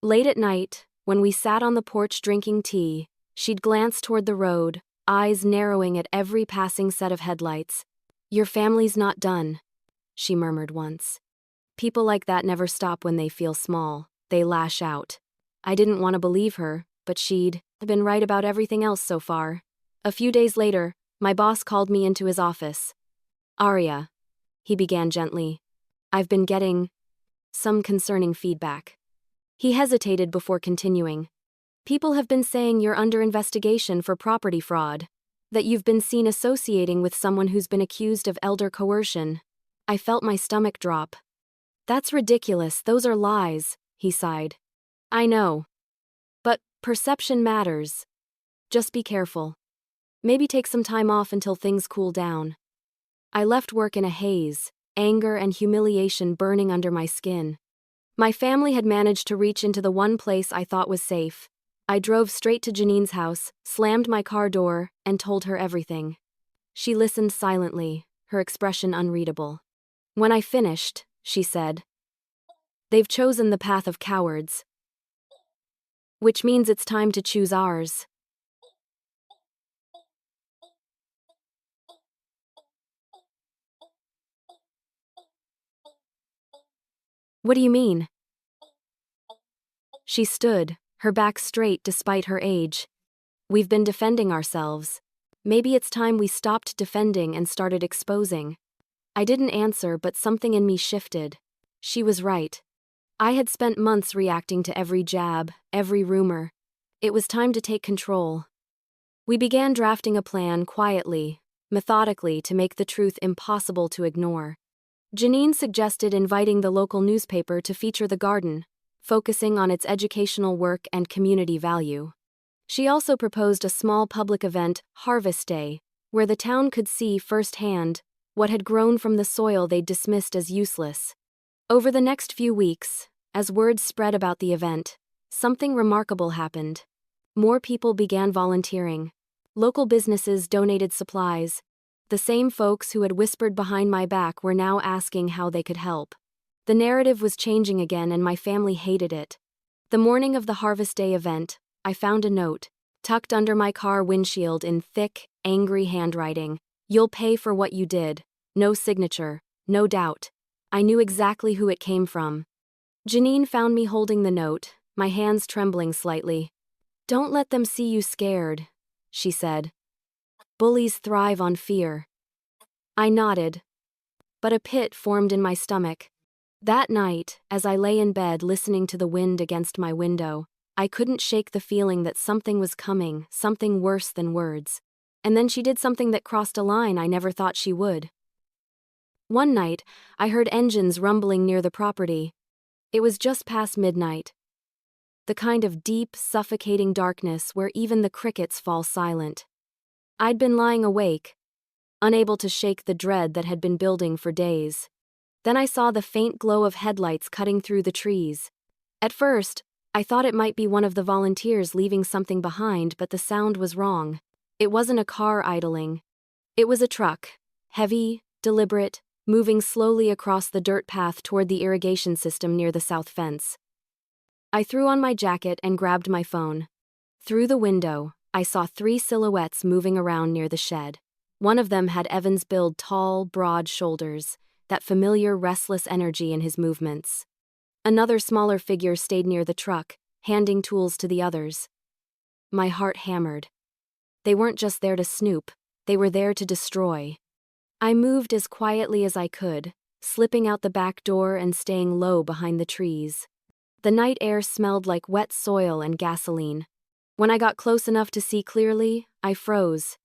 Late at night, when we sat on the porch drinking tea, she'd glance toward the road, eyes narrowing at every passing set of headlights. "Your family's not done," she murmured once. "People like that never stop when they feel small. They lash out." I didn't want to believe her, but she'd been right about everything else so far. A few days later, my boss called me into his office. "Arya," he began gently, "I've been getting some concerning feedback." He hesitated before continuing. "People have been saying you're under investigation for property fraud, that you've been seen associating with someone who's been accused of elder coercion." I felt my stomach drop. "That's ridiculous, those are lies," he sighed. "I know. But perception matters. Just be careful. Maybe take some time off until things cool down." I left work in a haze, anger and humiliation burning under my skin. My family had managed to reach into the one place I thought was safe. I drove straight to Janine's house, slammed my car door, and told her everything. She listened silently, her expression unreadable. When I finished, she said, "They've chosen the path of cowards. Which means it's time to choose ours." "What do you mean?" She stood, her back straight despite her age. "We've been defending ourselves. Maybe it's time we stopped defending and started exposing." I didn't answer, but something in me shifted. She was right. I had spent months reacting to every jab, every rumor. It was time to take control. We began drafting a plan quietly, methodically, to make the truth impossible to ignore. Janine suggested inviting the local newspaper to feature the garden, focusing on its educational work and community value. She also proposed a small public event, Harvest Day, where the town could see firsthand what had grown from the soil they'd dismissed as useless. Over the next few weeks, as word spread about the event, something remarkable happened. More people began volunteering. Local businesses donated supplies. The same folks who had whispered behind my back were now asking how they could help. The narrative was changing again, and my family hated it. The morning of the Harvest Day event, I found a note, tucked under my car windshield in thick, angry handwriting. "You'll pay for what you did." No signature, no doubt. I knew exactly who it came from. Janine found me holding the note, my hands trembling slightly. "Don't let them see you scared," she said. "Bullies thrive on fear." I nodded, but a pit formed in my stomach. That night, as I lay in bed listening to the wind against my window, I couldn't shake the feeling that something was coming, something worse than words. And then she did something that crossed a line I never thought she would. One night, I heard engines rumbling near the property. It was just past midnight. The kind of deep, suffocating darkness where even the crickets fall silent. I'd been lying awake, unable to shake the dread that had been building for days. Then I saw the faint glow of headlights cutting through the trees. At first, I thought it might be one of the volunteers leaving something behind, but the sound was wrong. It wasn't a car idling. It was a truck, heavy, deliberate, moving slowly across the dirt path toward the irrigation system near the south fence. I threw on my jacket and grabbed my phone. Through the window, I saw 3 silhouettes moving around near the shed. One of them had Evan's build, tall, broad shoulders, that familiar restless energy in his movements. Another smaller figure stayed near the truck, handing tools to the others. My heart hammered. They weren't just there to snoop, they were there to destroy. I moved as quietly as I could, slipping out the back door and staying low behind the trees. The night air smelled like wet soil and gasoline. When I got close enough to see clearly, I froze.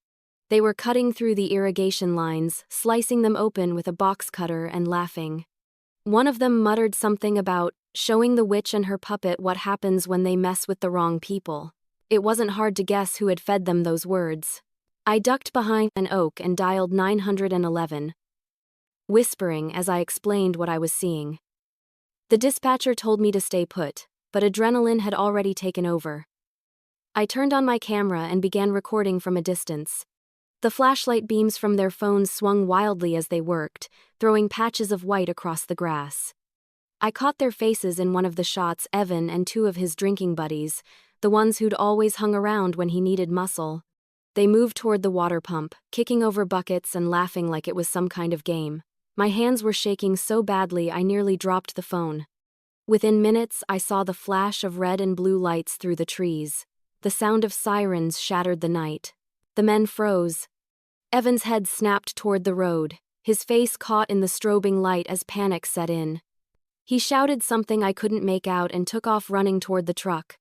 They were cutting through the irrigation lines, slicing them open with a box cutter and laughing. One of them muttered something about showing the witch and her puppet what happens when they mess with the wrong people. It wasn't hard to guess who had fed them those words. I ducked behind an oak and dialed 911. whispering as I explained what I was seeing. The dispatcher told me to stay put, but adrenaline had already taken over. I turned on my camera and began recording from a distance. The flashlight beams from their phones swung wildly as they worked, throwing patches of white across the grass. I caught their faces in one of the shots, Evan and two of his drinking buddies, the ones who'd always hung around when he needed muscle. They moved toward the water pump, kicking over buckets and laughing like it was some kind of game. My hands were shaking so badly I nearly dropped the phone. Within minutes, I saw the flash of red and blue lights through the trees. The sound of sirens shattered the night. The men froze. Evan's head snapped toward the road, his face caught in the strobing light as panic set in. He shouted something I couldn't make out and took off running toward the truck.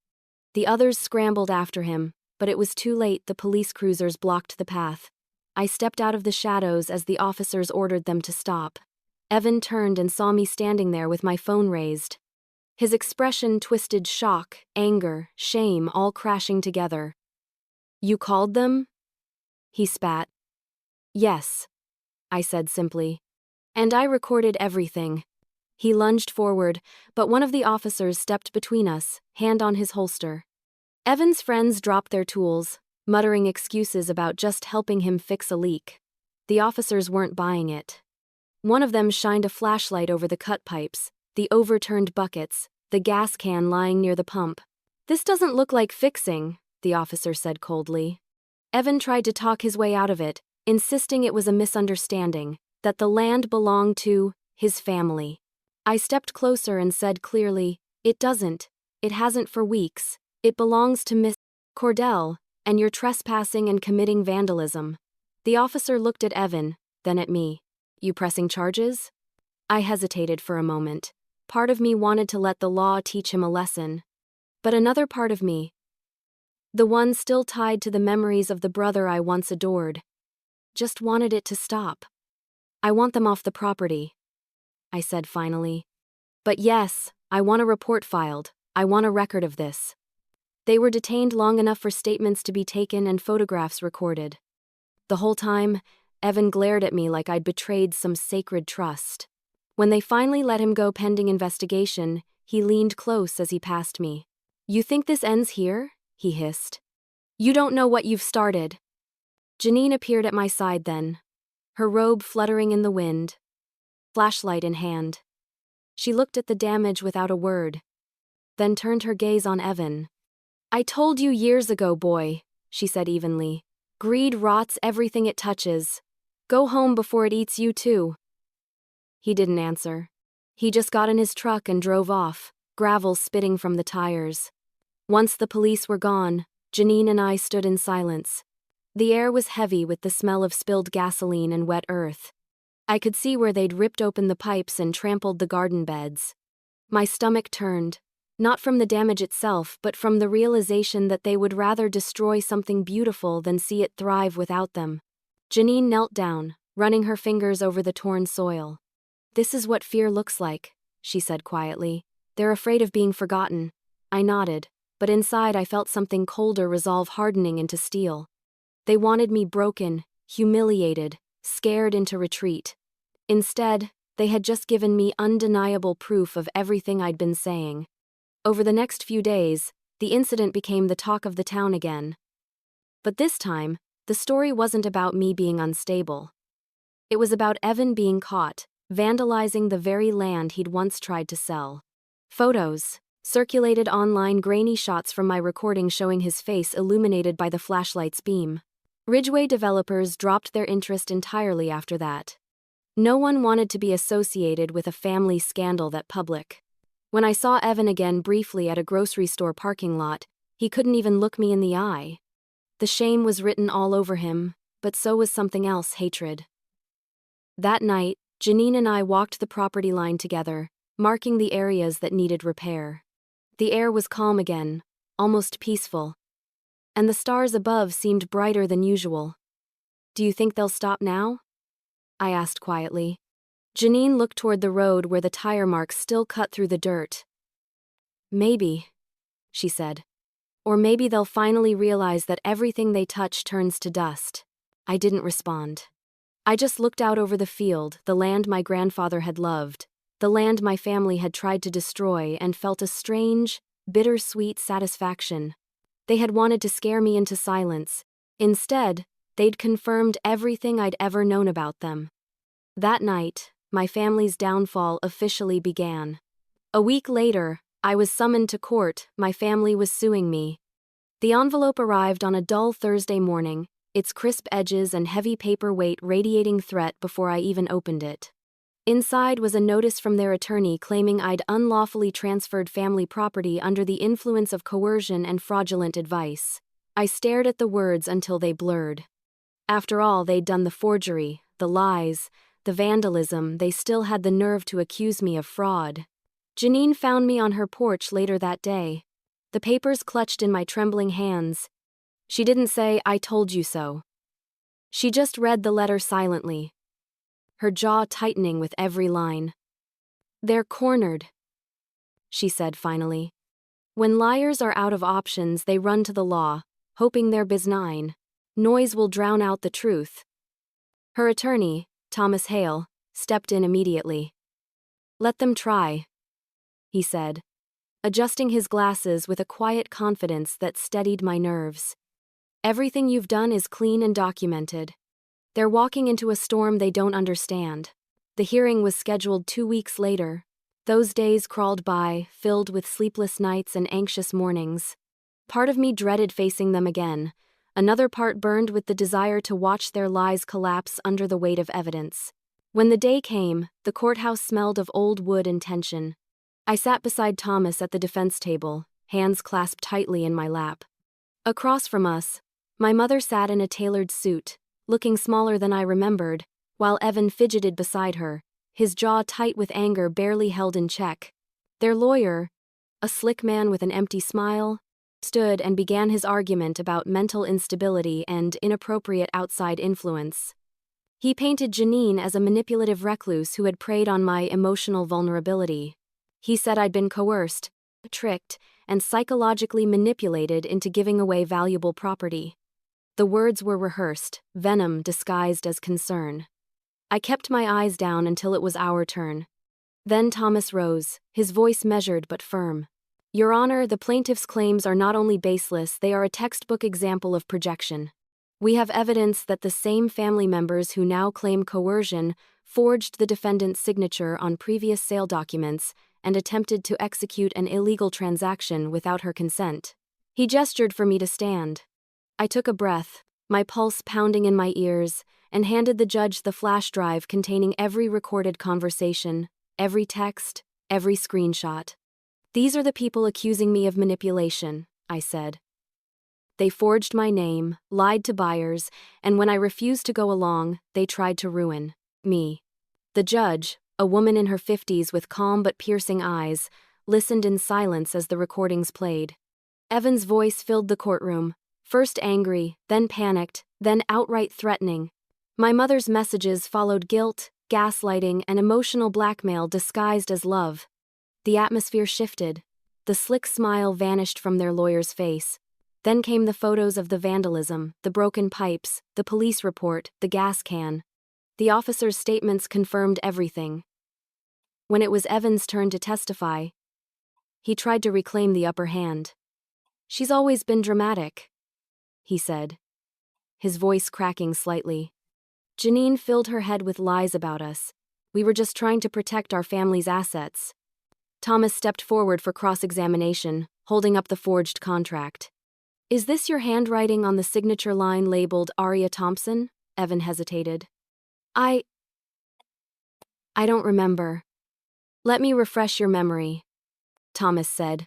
The others scrambled after him, but it was too late. The police cruisers blocked the path. I stepped out of the shadows as the officers ordered them to stop. Evan turned and saw me standing there with my phone raised. His expression twisted shock, anger, shame, all crashing together. "You called them?" He spat. "Yes," I said simply. "And I recorded everything." He lunged forward, but one of the officers stepped between us, hand on his holster. Evan's friends dropped their tools, muttering excuses about just helping him fix a leak. The officers weren't buying it. One of them shined a flashlight over the cut pipes, the overturned buckets, the gas can lying near the pump. "This doesn't look like fixing," the officer said coldly. Evan tried to talk his way out of it, insisting it was a misunderstanding, that the land belonged to his family. I stepped closer and said clearly, "It doesn't. It hasn't for weeks. It belongs to Miss Cordell, and you're trespassing and committing vandalism." The officer looked at Evan, then at me. "You pressing charges?" I hesitated for a moment. Part of me wanted to let the law teach him a lesson. But another part of me, the one still tied to the memories of the brother I once adored, just wanted it to stop. "I want them off the property," I said finally. "But yes, I want a report filed. I want a record of this." They were detained long enough for statements to be taken and photographs recorded. The whole time, Evan glared at me like I'd betrayed some sacred trust. When they finally let him go pending investigation, he leaned close as he passed me. "You think this ends here?" he hissed. "You don't know what you've started." Janine appeared at my side then, her robe fluttering in the wind, flashlight in hand. She looked at the damage without a word, then turned her gaze on Evan. "I told you years ago, boy," she said evenly. "Greed rots everything it touches. Go home before it eats you too." He didn't answer. He just got in his truck and drove off, gravel spitting from the tires. Once the police were gone, Janine and I stood in silence. The air was heavy with the smell of spilled gasoline and wet earth. I could see where they'd ripped open the pipes and trampled the garden beds. My stomach turned, not from the damage itself, but from the realization that they would rather destroy something beautiful than see it thrive without them. Janine knelt down, running her fingers over the torn soil. "This is what fear looks like," she said quietly. "They're afraid of being forgotten." I nodded, but inside I felt something colder resolve hardening into steel. They wanted me broken, humiliated, scared into retreat. Instead, they had just given me undeniable proof of everything I'd been saying. Over the next few days, the incident became the talk of the town again. But this time, the story wasn't about me being unstable. It was about Evan being caught, vandalizing the very land he'd once tried to sell. Photos circulated online, grainy shots from my recording showing his face illuminated by the flashlight's beam. Ridgeway developers dropped their interest entirely after that. No one wanted to be associated with a family scandal that public. When I saw Evan again briefly at a grocery store parking lot, he couldn't even look me in the eye. The shame was written all over him, but so was something else, hatred. That night, Janine and I walked the property line together, marking the areas that needed repair. The air was calm again, almost peaceful, and the stars above seemed brighter than usual. "Do you think they'll stop now?" I asked quietly. Janine looked toward the road where the tire marks still cut through the dirt. "Maybe," she said. "Or maybe they'll finally realize that everything they touch turns to dust." I didn't respond. I just looked out over the field, the land my grandfather had loved, the land my family had tried to destroy, and felt a strange, bittersweet satisfaction. They had wanted to scare me into silence. Instead, they'd confirmed everything I'd ever known about them. That night, my family's downfall officially began. A week later, I was summoned to court. My family was suing me. The envelope arrived on a dull Thursday morning, its crisp edges and heavy paper weight radiating threat before I even opened it. Inside was a notice from their attorney claiming I'd unlawfully transferred family property under the influence of coercion and fraudulent advice. I stared at the words until they blurred. After all, they'd done the forgery, the lies, the vandalism. They still had the nerve to accuse me of fraud. Janine found me on her porch later that day, the papers clutched in my trembling hands. She didn't say, "I told you so." She just read the letter silently, her jaw tightening with every line. "They're cornered," she said finally. "When liars are out of options, they run to the law, hoping they're benign. Noise will drown out the truth." Her attorney, Thomas Hale, stepped in immediately. "Let them try," he said, adjusting his glasses with a quiet confidence that steadied my nerves. "Everything you've done is clean and documented. They're walking into a storm they don't understand." The hearing was scheduled 2 weeks later. Those days crawled by, filled with sleepless nights and anxious mornings. Part of me dreaded facing them again. Another part burned with the desire to watch their lies collapse under the weight of evidence. When the day came, the courthouse smelled of old wood and tension. I sat beside Thomas at the defense table, hands clasped tightly in my lap. Across from us, my mother sat in a tailored suit, looking smaller than I remembered, while Evan fidgeted beside her, his jaw tight with anger barely held in check. Their lawyer, a slick man with an empty smile, stood and began his argument about mental instability and inappropriate outside influence. He painted Janine as a manipulative recluse who had preyed on my emotional vulnerability. He said I'd been coerced, tricked, and psychologically manipulated into giving away valuable property. The words were rehearsed, venom disguised as concern. I kept my eyes down until it was our turn. Then Thomas rose, his voice measured but firm. "Your Honor, the plaintiff's claims are not only baseless, they are a textbook example of projection. We have evidence that the same family members who now claim coercion forged the defendant's signature on previous sale documents and attempted to execute an illegal transaction without her consent." He gestured for me to stand. I took a breath, my pulse pounding in my ears, and handed the judge the flash drive containing every recorded conversation, every text, every screenshot. "These are the people accusing me of manipulation," I said. "They forged my name, lied to buyers, and when I refused to go along, they tried to ruin me." The judge, a woman in her 50s with calm but piercing eyes, listened in silence as the recordings played. Evan's voice filled the courtroom, first angry, then panicked, then outright threatening. My mother's messages followed guilt, gaslighting, and emotional blackmail disguised as love. The atmosphere shifted. The slick smile vanished from their lawyer's face. Then came the photos of the vandalism, the broken pipes, the police report, the gas can. The officer's statements confirmed everything. When it was Evan's turn to testify, he tried to reclaim the upper hand. "She's always been dramatic," he said, his voice cracking slightly. "Janine filled her head with lies about us. We were just trying to protect our family's assets." Thomas stepped forward for cross-examination, holding up the forged contract. "Is this your handwriting on the signature line labeled Aria Thompson?" Evan hesitated. I don't remember." "Let me refresh your memory," Thomas said,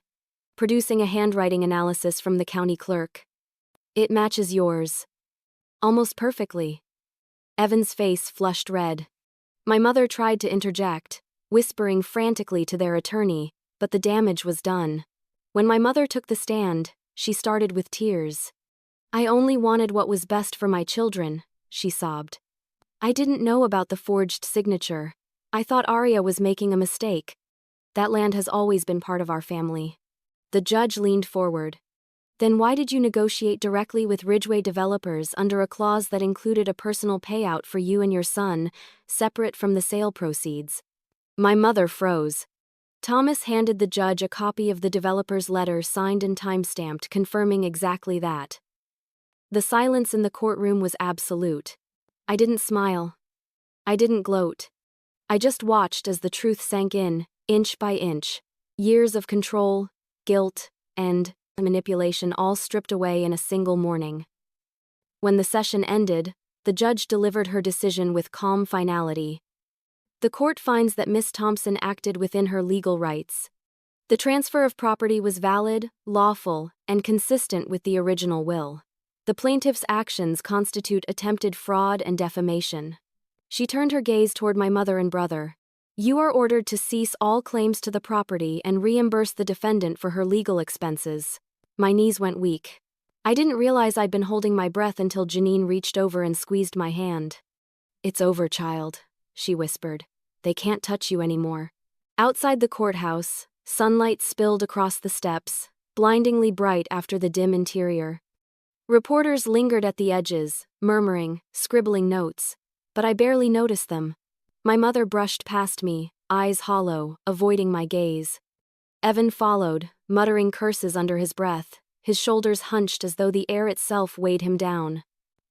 producing a handwriting analysis from the county clerk. "It matches yours. Almost perfectly." Evan's face flushed red. My mother tried to interject, whispering frantically to their attorney, but the damage was done. When my mother took the stand, she started with tears. "I only wanted what was best for my children," she sobbed. "I didn't know about the forged signature. I thought Aria was making a mistake. That land has always been part of our family." The judge leaned forward. Then why did you negotiate directly with Ridgeway developers under a clause that included a personal payout for you and your son, separate from the sale proceeds? My mother froze. Thomas handed the judge a copy of the developer's letter signed and time-stamped, confirming exactly that. The silence in the courtroom was absolute. I didn't smile. I didn't gloat. I just watched as the truth sank in, inch by inch. Years of control, guilt, and manipulation all stripped away in a single morning. When the session ended, the judge delivered her decision with calm finality. The court finds that Miss Thompson acted within her legal rights. The transfer of property was valid, lawful, and consistent with the original will. The plaintiff's actions constitute attempted fraud and defamation. She turned her gaze toward my mother and brother. You are ordered to cease all claims to the property and reimburse the defendant for her legal expenses. My knees went weak. I didn't realize I'd been holding my breath until Janine reached over and squeezed my hand. It's over, child, she whispered. They can't touch you anymore. Outside the courthouse, sunlight spilled across the steps, blindingly bright after the dim interior. Reporters lingered at the edges, murmuring, scribbling notes, but I barely noticed them. My mother brushed past me, eyes hollow, avoiding my gaze. Evan followed, muttering curses under his breath, his shoulders hunched as though the air itself weighed him down.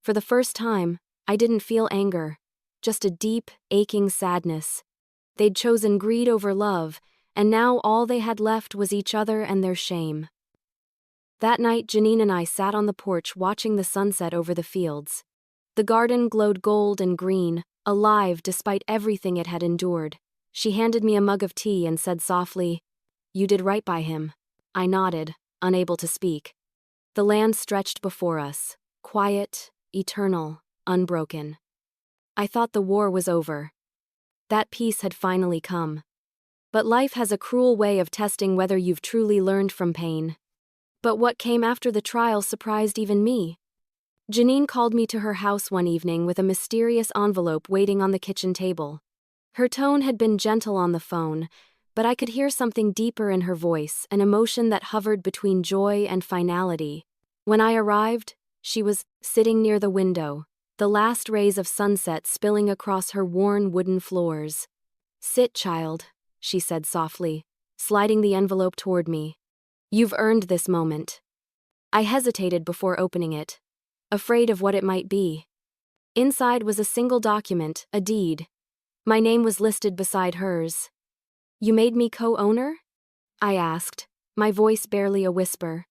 For the first time, I didn't feel anger, just a deep, aching sadness. They'd chosen greed over love, and now all they had left was each other and their shame. That night, Janine and I sat on the porch watching the sunset over the fields. The garden glowed gold and green, alive despite everything it had endured. She handed me a mug of tea and said softly, "You did right by him." I nodded, unable to speak. The land stretched before us, quiet, eternal, unbroken. I thought the war was over. That peace had finally come. But life has a cruel way of testing whether you've truly learned from pain. But what came after the trial surprised even me. Janine called me to her house one evening with a mysterious envelope waiting on the kitchen table. Her tone had been gentle on the phone, but I could hear something deeper in her voice, an emotion that hovered between joy and finality. When I arrived, she was sitting near the window, the last rays of sunset spilling across her worn wooden floors. "Sit, child," she said softly, sliding the envelope toward me. "You've earned this moment." I hesitated before opening it, afraid of what it might be. Inside was a single document, a deed. My name was listed beside hers. "You made me co-owner?" I asked, my voice barely a whisper.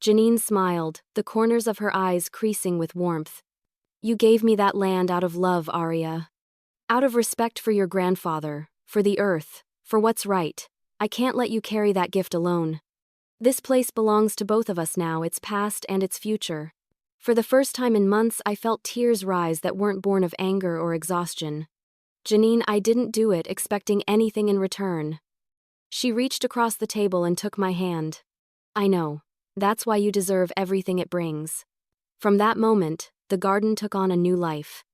Janine smiled, the corners of her eyes creasing with warmth. "You gave me that land out of love, Arya. Out of respect for your grandfather, for the earth, for what's right. I can't let you carry that gift alone. This place belongs to both of us now, its past and its future." For the first time in months, I felt tears rise that weren't born of anger or exhaustion. "Janine, I didn't do it expecting anything in return." She reached across the table and took my hand. "I know. That's why you deserve everything it brings." From that moment, the garden took on a new life.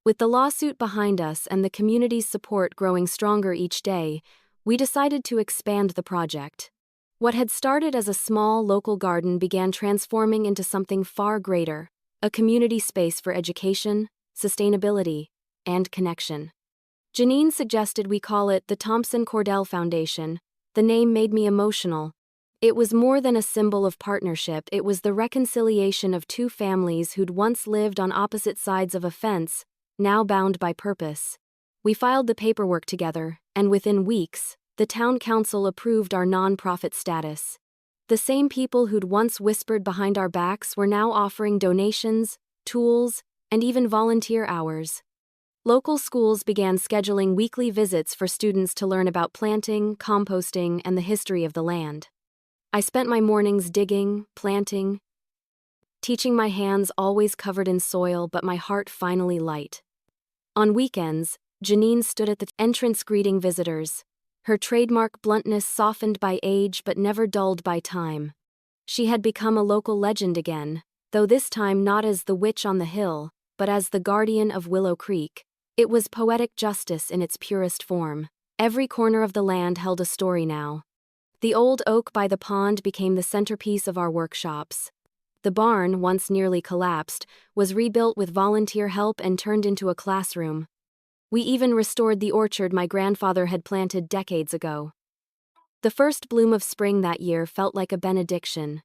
With the lawsuit behind us and the community's support growing stronger each day, we decided to expand the project. What had started as a small local garden began transforming into something far greater, a community space for education, sustainability, and connection. Janine suggested we call it the Thompson Cordell Foundation. The name made me emotional. It was more than a symbol of partnership, it was the reconciliation of two families who'd once lived on opposite sides of a fence, now bound by purpose. We filed the paperwork together, and within weeks, the town council approved our non-profit status. The same people who'd once whispered behind our backs were now offering donations, tools, and even volunteer hours. Local schools began scheduling weekly visits for students to learn about planting, composting, and the history of the land. I spent my mornings digging, planting, teaching my hands always covered in soil but my heart finally light. On weekends, Janine stood at the entrance greeting visitors, her trademark bluntness softened by age but never dulled by time. She had become a local legend again, though this time not as the witch on the hill, but as the guardian of Willow Creek. It was poetic justice in its purest form. Every corner of the land held a story now. The old oak by the pond became the centerpiece of our workshops, The barn, once nearly collapsed, was rebuilt with volunteer help and turned into a classroom. We even restored the orchard my grandfather had planted decades ago. The first bloom of spring that year felt like a benediction.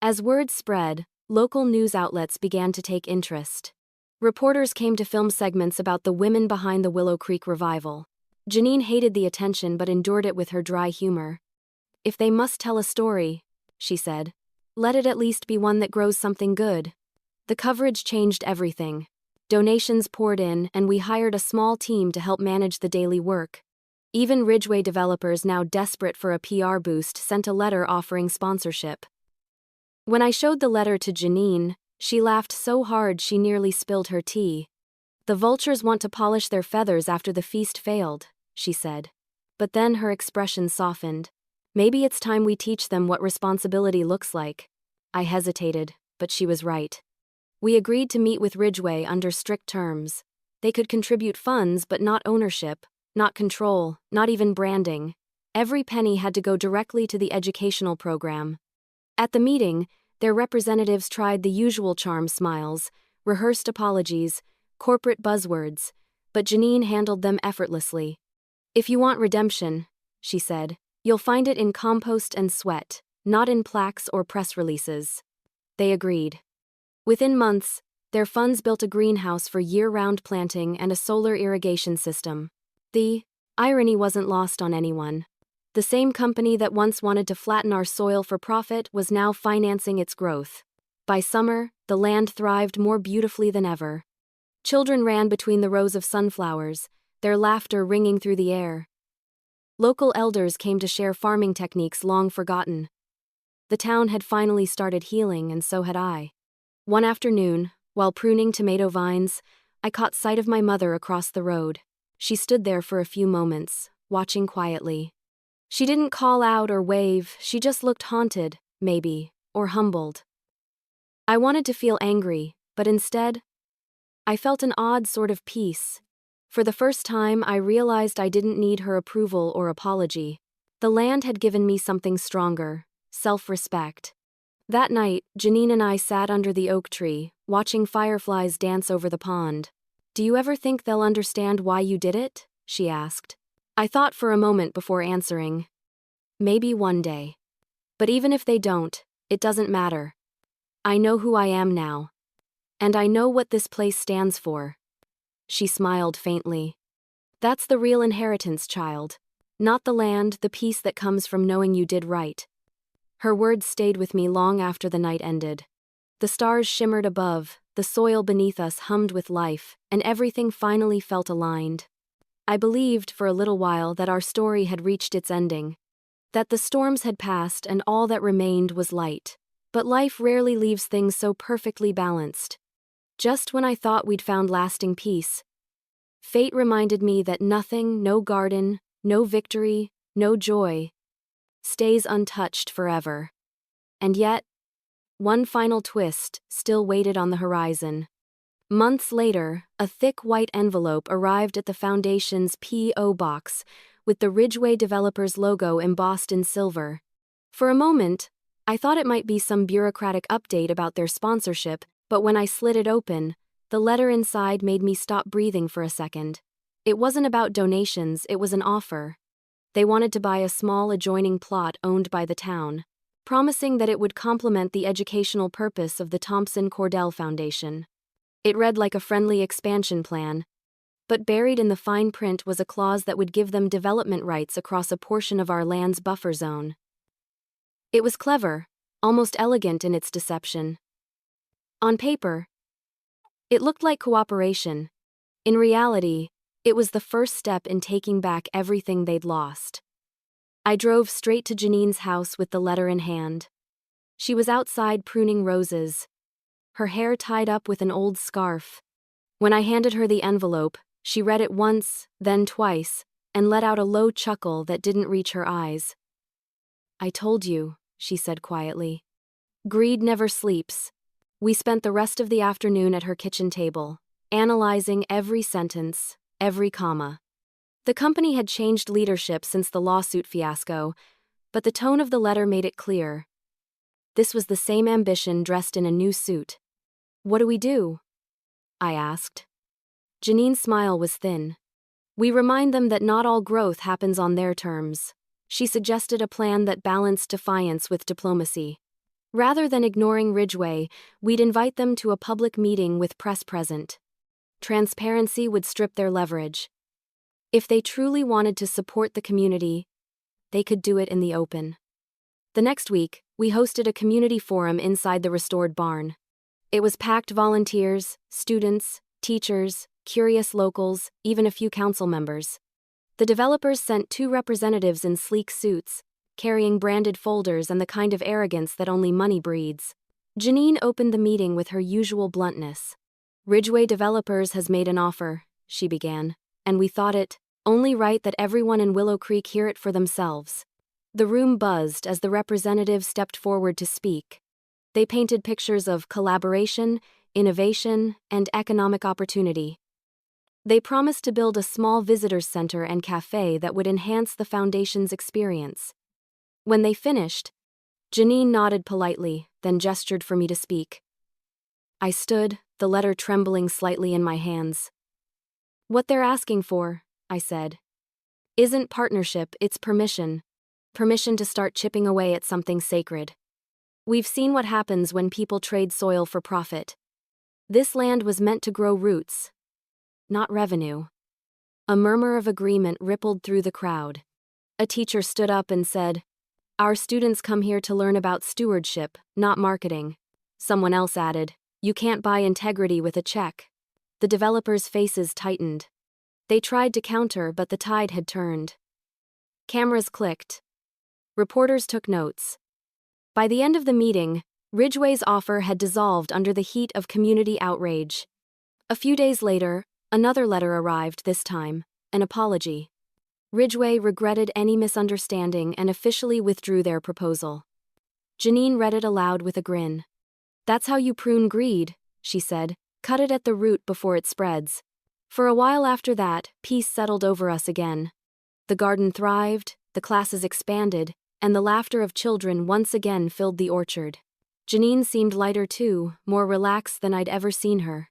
As word spread, local news outlets began to take interest. Reporters came to film segments about the women behind the Willow Creek revival. Janine hated the attention but endured it with her dry humor. "If they must tell a story," she said, "let it at least be one that grows something good." The coverage changed everything. Donations poured in, and we hired a small team to help manage the daily work. Even Ridgeway developers, now desperate for a PR boost, sent a letter offering sponsorship. When I showed the letter to Janine, she laughed so hard she nearly spilled her tea. "The vultures want to polish their feathers after the feast failed," she said. But then her expression softened. "Maybe it's time we teach them what responsibility looks like." I hesitated, but she was right. We agreed to meet with Ridgeway under strict terms. They could contribute funds but not ownership, not control, not even branding. Every penny had to go directly to the educational program. At the meeting, their representatives tried the usual charm smiles, rehearsed apologies, corporate buzzwords, but Janine handled them effortlessly. "If you want redemption," she said, "you'll find it in compost and sweat, not in plaques or press releases." They agreed. Within months, their funds built a greenhouse for year-round planting and a solar irrigation system. The irony wasn't lost on anyone. The same company that once wanted to flatten our soil for profit was now financing its growth. By summer, the land thrived more beautifully than ever. Children ran between the rows of sunflowers, their laughter ringing through the air. Local elders came to share farming techniques long forgotten. The town had finally started healing, and so had I. One afternoon, while pruning tomato vines, I caught sight of my mother across the road. She stood there for a few moments, watching quietly. She didn't call out or wave, she just looked haunted, maybe, or humbled. I wanted to feel angry, but instead, I felt an odd sort of peace. For the first time, I realized I didn't need her approval or apology. The land had given me something stronger, self-respect. That night, Janine and I sat under the oak tree, watching fireflies dance over the pond. "Do you ever think they'll understand why you did it?" she asked. I thought for a moment before answering. "Maybe one day. But even if they don't, it doesn't matter. I know who I am now. And I know what this place stands for." She smiled faintly. "That's the real inheritance, child. Not the land, the peace that comes from knowing you did right." Her words stayed with me long after the night ended. The stars shimmered above, the soil beneath us hummed with life, and everything finally felt aligned. I believed for a little while that our story had reached its ending, that the storms had passed and all that remained was light. But life rarely leaves things so perfectly balanced. Just when I thought we'd found lasting peace, fate reminded me that nothing, no garden, no victory, no joy, stays untouched forever. And yet, one final twist still waited on the horizon. Months later, a thick white envelope arrived at the Foundation's P.O. box, with the Ridgeway Developers logo embossed in silver. For a moment, I thought it might be some bureaucratic update about their sponsorship, but when I slid it open, the letter inside made me stop breathing for a second. It wasn't about donations, it was an offer. They wanted to buy a small adjoining plot owned by the town, promising that it would complement the educational purpose of the Thompson-Cordell Foundation. It read like a friendly expansion plan, but buried in the fine print was a clause that would give them development rights across a portion of our land's buffer zone. It was clever, almost elegant in its deception. On paper, it looked like cooperation. In reality, it was the first step in taking back everything they'd lost. I drove straight to Janine's house with the letter in hand. She was outside pruning roses, her hair tied up with an old scarf. When I handed her the envelope, she read it once, then twice, and let out a low chuckle that didn't reach her eyes. "I told you," she said quietly. Greed never sleeps. We spent the rest of the afternoon at her kitchen table, analyzing every sentence, every comma. The company had changed leadership since the lawsuit fiasco, but the tone of the letter made it clear. This was the same ambition dressed in a new suit. "What do we do?" I asked. Janine's smile was thin. "We remind them that not all growth happens on their terms." She suggested a plan that balanced defiance with diplomacy. Rather than ignoring Ridgway, we'd invite them to a public meeting with press present. Transparency would strip their leverage. If they truly wanted to support the community, they could do it in the open. The next week, we hosted a community forum inside the restored barn. It was packed: volunteers, students, teachers, curious locals, even a few council members. The developers sent 2 representatives in sleek suits, carrying branded folders and the kind of arrogance that only money breeds. Janine opened the meeting with her usual bluntness. "Ridgway Developers has made an offer," she began, "and we thought it only right that everyone in Willow Creek hear it for themselves." The room buzzed as the representatives stepped forward to speak. They painted pictures of collaboration, innovation, and economic opportunity. They promised to build a small visitors center and cafe that would enhance the foundation's experience. When they finished, Janine nodded politely, then gestured for me to speak. I stood, the letter trembling slightly in my hands. "What they're asking for," I said, "isn't partnership, it's permission. Permission to start chipping away at something sacred. We've seen what happens when people trade soil for profit. This land was meant to grow roots, not revenue." A murmur of agreement rippled through the crowd. A teacher stood up and said, "Our students come here to learn about stewardship, not marketing." Someone else added, "You can't buy integrity with a check." The developers' faces tightened. They tried to counter, but the tide had turned. Cameras clicked. Reporters took notes. By the end of the meeting, Ridgway's offer had dissolved under the heat of community outrage. A few days later, another letter arrived, this time, an apology. Ridgway regretted any misunderstanding and officially withdrew their proposal. Janine read it aloud with a grin. "That's how you prune greed," she said. "Cut it at the root before it spreads." For a while after that, peace settled over us again. The garden thrived, the classes expanded, and the laughter of children once again filled the orchard. Janine seemed lighter too, more relaxed than I'd ever seen her.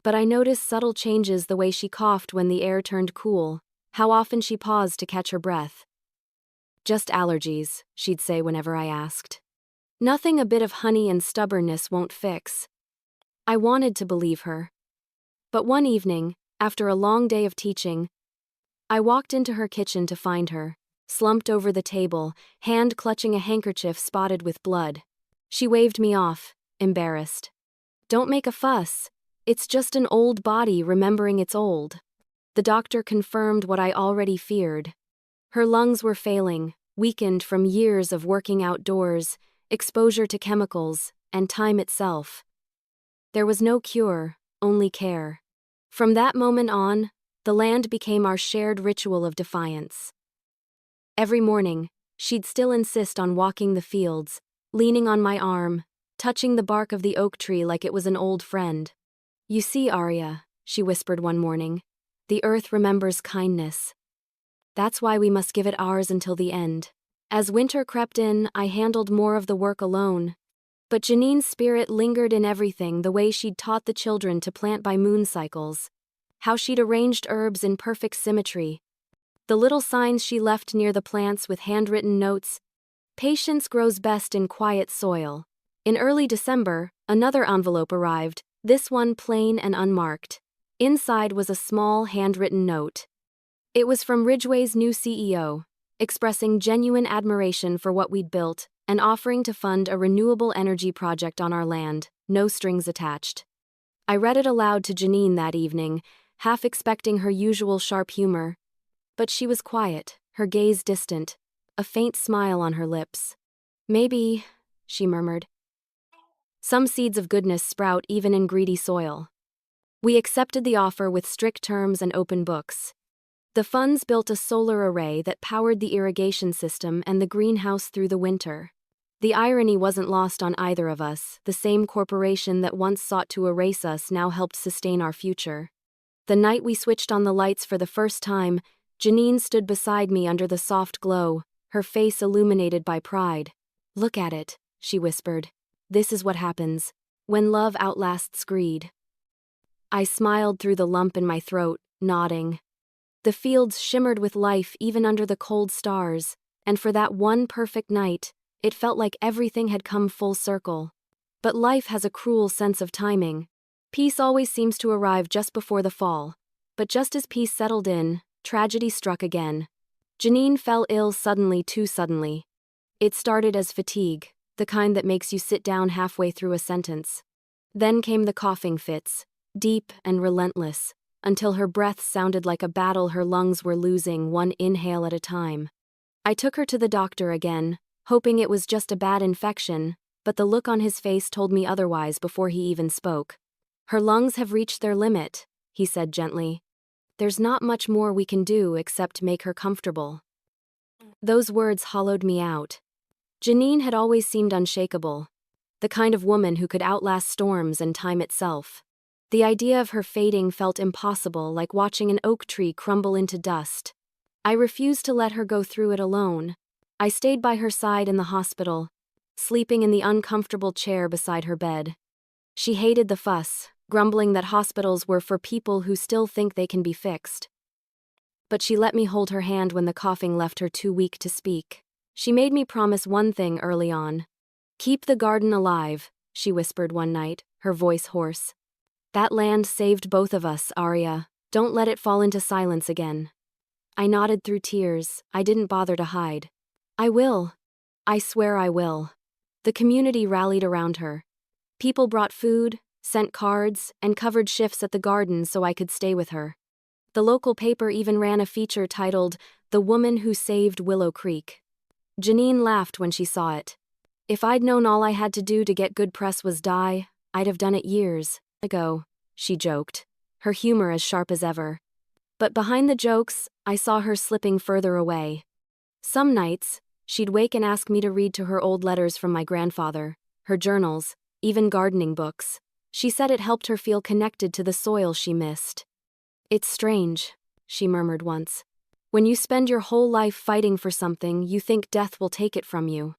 But I noticed subtle changes: the way she coughed when the air turned cool, how often she paused to catch her breath. "Just allergies," she'd say whenever I asked. "Nothing a bit of honey and stubbornness won't fix." I wanted to believe her. But one evening, after a long day of teaching, I walked into her kitchen to find her, slumped over the table, hand clutching a handkerchief spotted with blood. She waved me off, embarrassed. "Don't make a fuss. It's just an old body remembering it's old." The doctor confirmed what I already feared. Her lungs were failing, weakened from years of working outdoors, exposure to chemicals, and time itself. There was no cure, only care. From that moment on, the land became our shared ritual of defiance. Every morning, she'd still insist on walking the fields, leaning on my arm, touching the bark of the oak tree like it was an old friend. "You see, Arya," she whispered one morning, "the earth remembers kindness. That's why we must give it ours until the end." As winter crept in, I handled more of the work alone. But Janine's spirit lingered in everything: the way she'd taught the children to plant by moon cycles, how she'd arranged herbs in perfect symmetry, the little signs she left near the plants with handwritten notes. "Patience grows best in quiet soil." In early December, another envelope arrived, this one plain and unmarked. Inside was a small handwritten note. It was from Ridgway's new CEO, expressing genuine admiration for what we'd built and offering to fund a renewable energy project on our land, no strings attached. I read it aloud to Janine that evening, half expecting her usual sharp humor. But she was quiet, her gaze distant, a faint smile on her lips. "Maybe," she murmured, "some seeds of goodness sprout even in greedy soil." We accepted the offer with strict terms and open books. The funds built a solar array that powered the irrigation system and the greenhouse through the winter. The irony wasn't lost on either of us: the same corporation that once sought to erase us now helped sustain our future. The night we switched on the lights for the first time, Janine stood beside me under the soft glow, her face illuminated by pride. "Look at it," she whispered. This is what happens when love outlasts greed. I smiled through the lump in my throat, nodding. The fields shimmered with life even under the cold stars, and for that one perfect night, it felt like everything had come full circle. But life has a cruel sense of timing. Peace always seems to arrive just before the fall. But just as peace settled in, tragedy struck again. Janine fell ill suddenly, too suddenly. It started as fatigue, the kind that makes you sit down halfway through a sentence. Then came the coughing fits, deep and relentless, until her breath sounded like a battle her lungs were losing one inhale at a time. I took her to the doctor again, hoping it was just a bad infection, but the look on his face told me otherwise before he even spoke. Her lungs have reached their limit, he said gently. There's not much more we can do except make her comfortable. Those words hollowed me out. Janine had always seemed unshakable, the kind of woman who could outlast storms and time itself. The idea of her fading felt impossible, like watching an oak tree crumble into dust. I refused to let her go through it alone. I stayed by her side in the hospital, sleeping in the uncomfortable chair beside her bed. She hated the fuss, grumbling that hospitals were for people who still think they can be fixed. But she let me hold her hand when the coughing left her too weak to speak. She made me promise one thing early on. Keep the garden alive, she whispered one night, her voice hoarse. That land saved both of us, Arya. Don't let it fall into silence again. I nodded through tears. I didn't bother to hide. I will. I swear I will. The community rallied around her. People brought food, sent cards, and covered shifts at the garden so I could stay with her. The local paper even ran a feature titled, "The Woman Who Saved Willow Creek." Janine laughed when she saw it. If I'd known all I had to do to get good press was die, I'd have done it years ago, she joked, her humor as sharp as ever. But behind the jokes, I saw her slipping further away. Some nights, she'd wake and ask me to read to her old letters from my grandfather, her journals, even gardening books. She said it helped her feel connected to the soil she missed. It's strange, she murmured once. When you spend your whole life fighting for something, you think death will take it from you.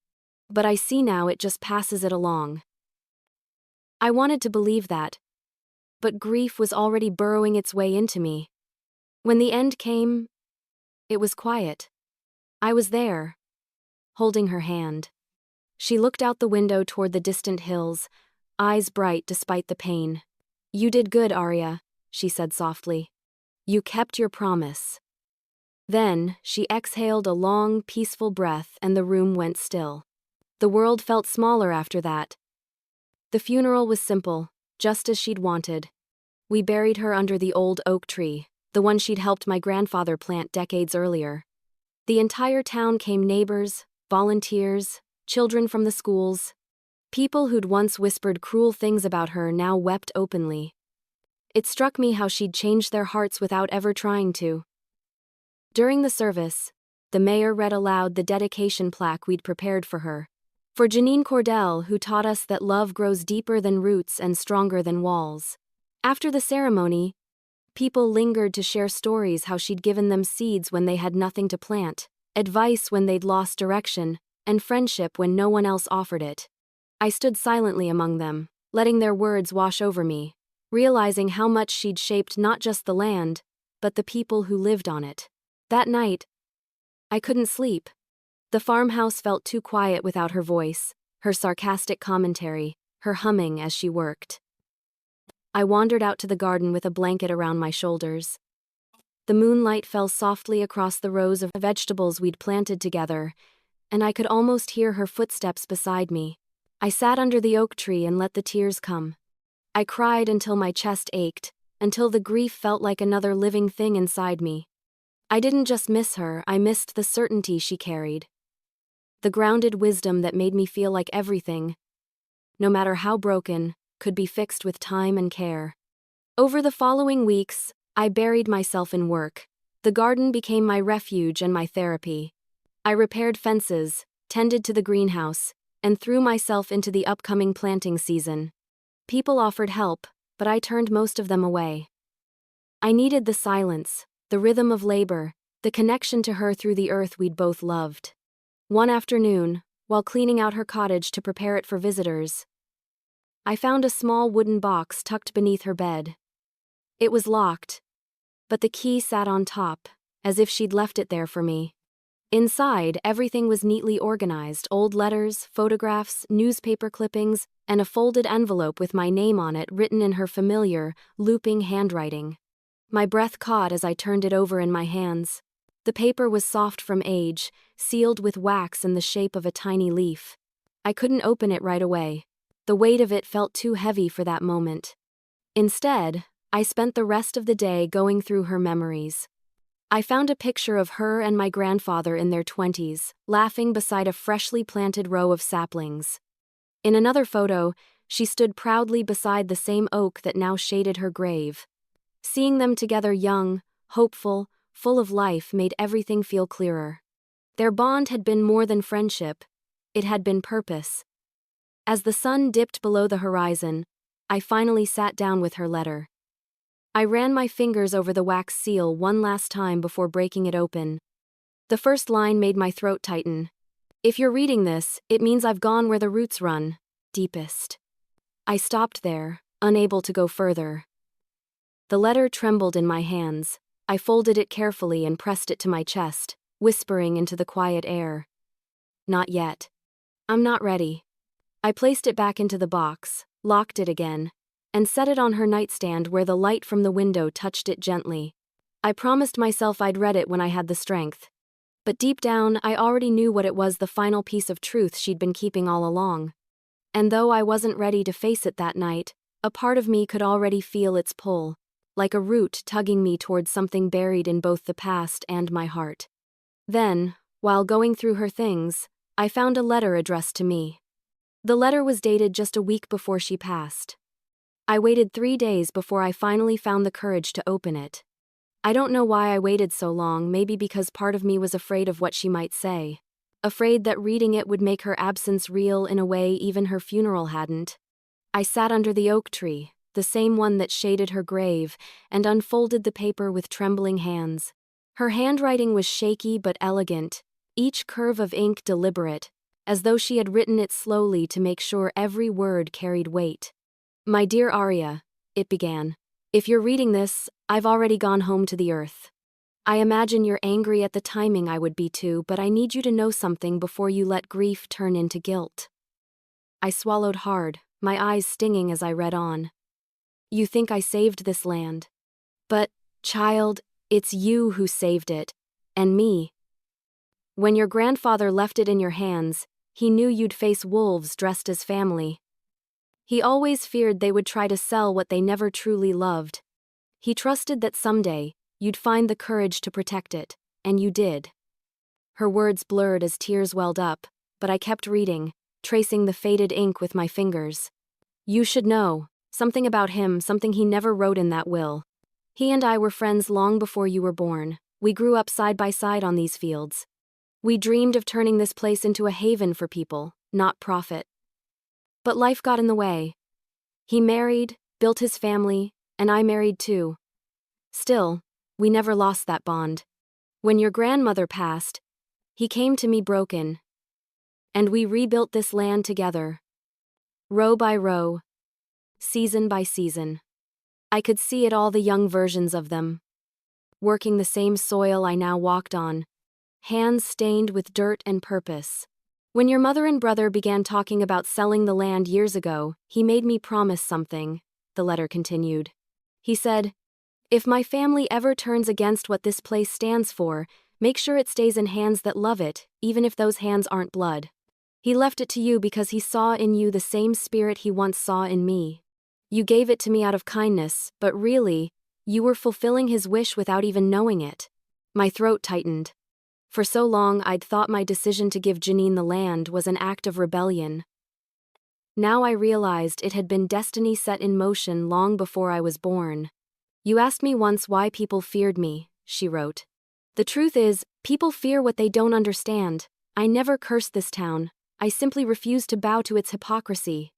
But I see now it just passes it along. I wanted to believe that. But grief was already burrowing its way into me. When the end came, it was quiet. I was there, holding her hand. She looked out the window toward the distant hills, eyes bright despite the pain. You did good, Arya, she said softly. You kept your promise. Then, she exhaled a long, peaceful breath and the room went still. The world felt smaller after that. The funeral was simple, just as she'd wanted. We buried her under the old oak tree, the one she'd helped my grandfather plant decades earlier. The entire town came, neighbors, volunteers, children from the schools. People who'd once whispered cruel things about her now wept openly. It struck me how she'd changed their hearts without ever trying to. During the service, the mayor read aloud the dedication plaque we'd prepared for her. For Janine Cordell, who taught us that love grows deeper than roots and stronger than walls. After the ceremony, people lingered to share stories how she'd given them seeds when they had nothing to plant, advice when they'd lost direction, and friendship when no one else offered it. I stood silently among them, letting their words wash over me, realizing how much she'd shaped not just the land, but the people who lived on it. That night, I couldn't sleep. The farmhouse felt too quiet without her voice, her sarcastic commentary, her humming as she worked. I wandered out to the garden with a blanket around my shoulders. The moonlight fell softly across the rows of vegetables we'd planted together, and I could almost hear her footsteps beside me. I sat under the oak tree and let the tears come. I cried until my chest ached, until the grief felt like another living thing inside me. I didn't just miss her, I missed the certainty she carried. The grounded wisdom that made me feel like everything, no matter how broken, could be fixed with time and care. Over the following weeks, I buried myself in work. The garden became my refuge and my therapy. I repaired fences, tended to the greenhouse, and threw myself into the upcoming planting season. People offered help, but I turned most of them away. I needed the silence, the rhythm of labor, the connection to her through the earth we'd both loved. One afternoon, while cleaning out her cottage to prepare it for visitors. I found a small wooden box tucked beneath her bed. It was locked, but the key sat on top, as if she'd left it there for me. Inside, everything was neatly organized: old letters, photographs, newspaper clippings, and a folded envelope with my name on it written in her familiar, looping handwriting. My breath caught as I turned it over in my hands. The paper was soft from age, sealed with wax in the shape of a tiny leaf. I couldn't open it right away. The weight of it felt too heavy for that moment. Instead, I spent the rest of the day going through her memories. I found a picture of her and my grandfather in their 20s, laughing beside a freshly planted row of saplings. In another photo, she stood proudly beside the same oak that now shaded her grave. Seeing them together, young, hopeful, full of life, made everything feel clearer. Their bond had been more than friendship. It had been purpose. As the sun dipped below the horizon, I finally sat down with her letter. I ran my fingers over the wax seal one last time before breaking it open. The first line made my throat tighten. "If you're reading this, it means I've gone where the roots run, deepest." I stopped there, unable to go further. The letter trembled in my hands. I folded it carefully and pressed it to my chest, whispering into the quiet air. "Not yet. I'm not ready." I placed it back into the box, locked it again, and set it on her nightstand where the light from the window touched it gently. I promised myself I'd read it when I had the strength. But deep down, I already knew what it was: the final piece of truth she'd been keeping all along. And though I wasn't ready to face it that night, a part of me could already feel its pull, like a root tugging me towards something buried in both the past and my heart. Then, while going through her things, I found a letter addressed to me. The letter was dated just a week before she passed. I waited 3 days before I finally found the courage to open it. I don't know why I waited so long, maybe because part of me was afraid of what she might say. Afraid that reading it would make her absence real in a way even her funeral hadn't. I sat under the oak tree, the same one that shaded her grave, and unfolded the paper with trembling hands. Her handwriting was shaky but elegant, each curve of ink deliberate, as though she had written it slowly to make sure every word carried weight. "My dear Arya," it began, "if you're reading this, I've already gone home to the earth. I imagine you're angry at the timing. I would be too, but I need you to know something before you let grief turn into guilt." I swallowed hard, my eyes stinging as I read on. "You think I saved this land. But, child, it's you who saved it. And me. When your grandfather left it in your hands, he knew you'd face wolves dressed as family. He always feared they would try to sell what they never truly loved. He trusted that someday, you'd find the courage to protect it, and you did." Her words blurred as tears welled up, but I kept reading, tracing the faded ink with my fingers. "You should know, something about him, something he never wrote in that will. He and I were friends long before you were born. We grew up side by side on these fields. We dreamed of turning this place into a haven for people, not profit. But life got in the way. He married, built his family, and I married too. Still, we never lost that bond. When your grandmother passed, he came to me broken. And we rebuilt this land together. Row by row. Season by season. I could see it, all the young versions of them. Working the same soil I now walked on. Hands stained with dirt and purpose. When your mother and brother began talking about selling the land years ago, he made me promise something," the letter continued. "He said, if my family ever turns against what this place stands for, make sure it stays in hands that love it, even if those hands aren't blood. He left it to you because he saw in you the same spirit he once saw in me. You gave it to me out of kindness, but really, you were fulfilling his wish without even knowing it." My throat tightened. For so long I'd thought my decision to give Janine the land was an act of rebellion. Now I realized it had been destiny set in motion long before I was born. "You asked me once why people feared me," she wrote. "The truth is, people fear what they don't understand. I never cursed this town. I simply refused to bow to its hypocrisy.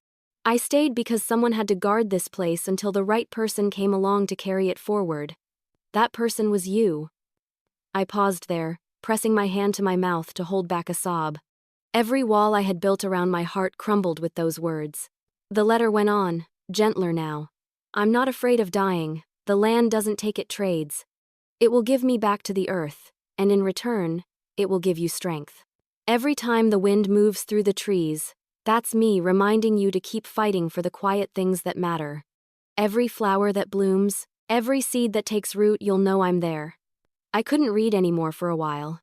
I stayed because someone had to guard this place until the right person came along to carry it forward. That person was you." I paused there, pressing my hand to my mouth to hold back a sob. Every wall I had built around my heart crumbled with those words. The letter went on, gentler now. I'm not afraid of dying, the land doesn't take it trades. It will give me back to the earth, and in return, it will give you strength. Every time the wind moves through the trees, that's me reminding you to keep fighting for the quiet things that matter. Every flower that blooms, every seed that takes root, you'll know I'm there. I couldn't read anymore for a while.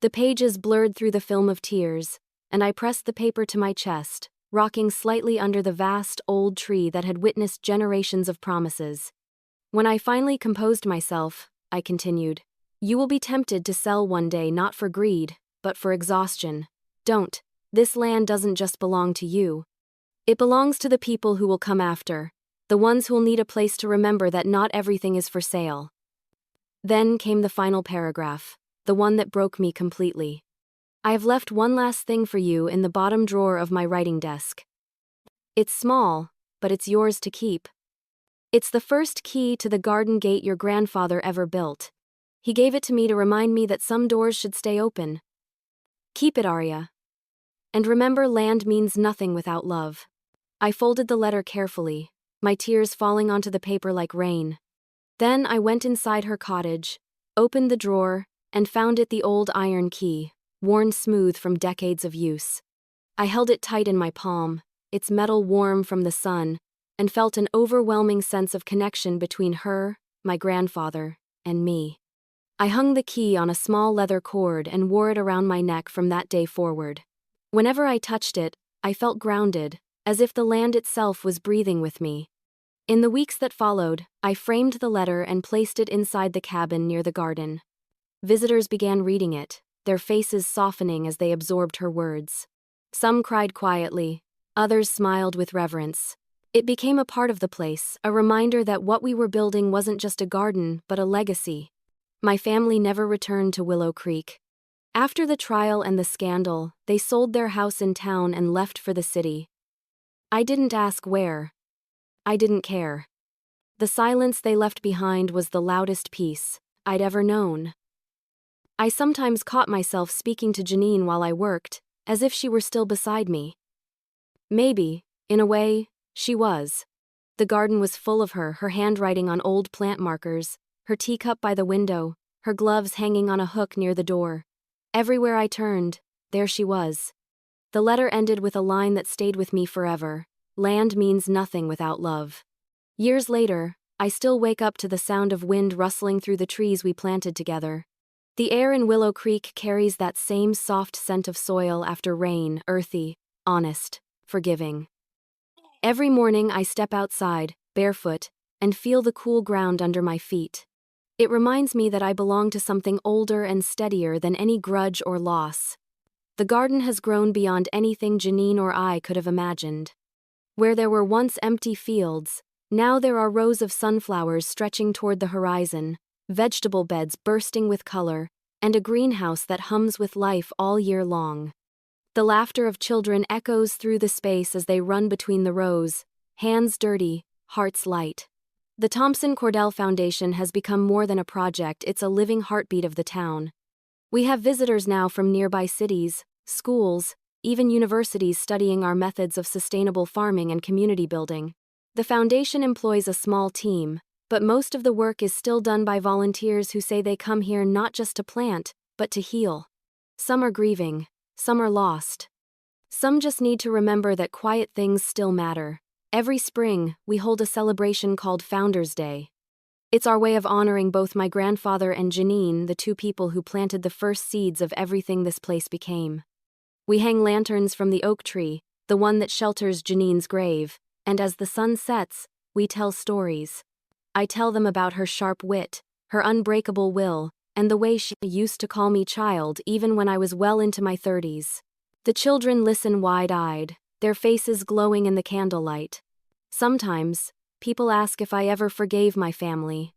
The pages blurred through the film of tears, and I pressed the paper to my chest, rocking slightly under the vast, old tree that had witnessed generations of promises. When I finally composed myself, I continued, "You will be tempted to sell one day, not for greed, but for exhaustion. Don't. This land doesn't just belong to you. It belongs to the people who will come after, the ones who'll need a place to remember that not everything is for sale." Then came the final paragraph, the one that broke me completely. "I have left one last thing for you in the bottom drawer of my writing desk. It's small, but it's yours to keep. It's the first key to the garden gate your grandfather ever built. He gave it to me to remind me that some doors should stay open. Keep it, Arya. And remember, land means nothing without love." I folded the letter carefully, my tears falling onto the paper like rain. Then I went inside her cottage, opened the drawer, and found it the old iron key, worn smooth from decades of use. I held it tight in my palm, its metal warm from the sun, and felt an overwhelming sense of connection between her, my grandfather, and me. I hung the key on a small leather cord and wore it around my neck from that day forward. Whenever I touched it, I felt grounded, as if the land itself was breathing with me. In the weeks that followed, I framed the letter and placed it inside the cabin near the garden. Visitors began reading it, their faces softening as they absorbed her words. Some cried quietly, others smiled with reverence. It became a part of the place, a reminder that what we were building wasn't just a garden, but a legacy. My family never returned to Willow Creek. After the trial and the scandal, they sold their house in town and left for the city. I didn't ask where. I didn't care. The silence they left behind was the loudest peace I'd ever known. I sometimes caught myself speaking to Janine while I worked, as if she were still beside me. Maybe, in a way, she was. The garden was full of her, her handwriting on old plant markers, her teacup by the window, her gloves hanging on a hook near the door. Everywhere I turned, there she was. The letter ended with a line that stayed with me forever: "Land means nothing without love." Years later, I still wake up to the sound of wind rustling through the trees we planted together. The air in Willow Creek carries that same soft scent of soil after rain, earthy, honest, forgiving. Every morning I step outside, barefoot, and feel the cool ground under my feet. It reminds me that I belong to something older and steadier than any grudge or loss. The garden has grown beyond anything Janine or I could have imagined. Where there were once empty fields, now there are rows of sunflowers stretching toward the horizon, vegetable beds bursting with color, and a greenhouse that hums with life all year long. The laughter of children echoes through the space as they run between the rows, hands dirty, hearts light. The Thompson Cordell Foundation has become more than a project, it's a living heartbeat of the town. We have visitors now from nearby cities, schools, even universities studying our methods of sustainable farming and community building. The foundation employs a small team, but most of the work is still done by volunteers who say they come here not just to plant, but to heal. Some are grieving, some are lost. Some just need to remember that quiet things still matter. Every spring, we hold a celebration called Founders Day. It's our way of honoring both my grandfather and Janine, the two people who planted the first seeds of everything this place became. We hang lanterns from the oak tree, the one that shelters Janine's grave, and as the sun sets, we tell stories. I tell them about her sharp wit, her unbreakable will, and the way she used to call me child even when I was well into my 30s. The children listen wide-eyed, their faces glowing in the candlelight. Sometimes, people ask if I ever forgave my family.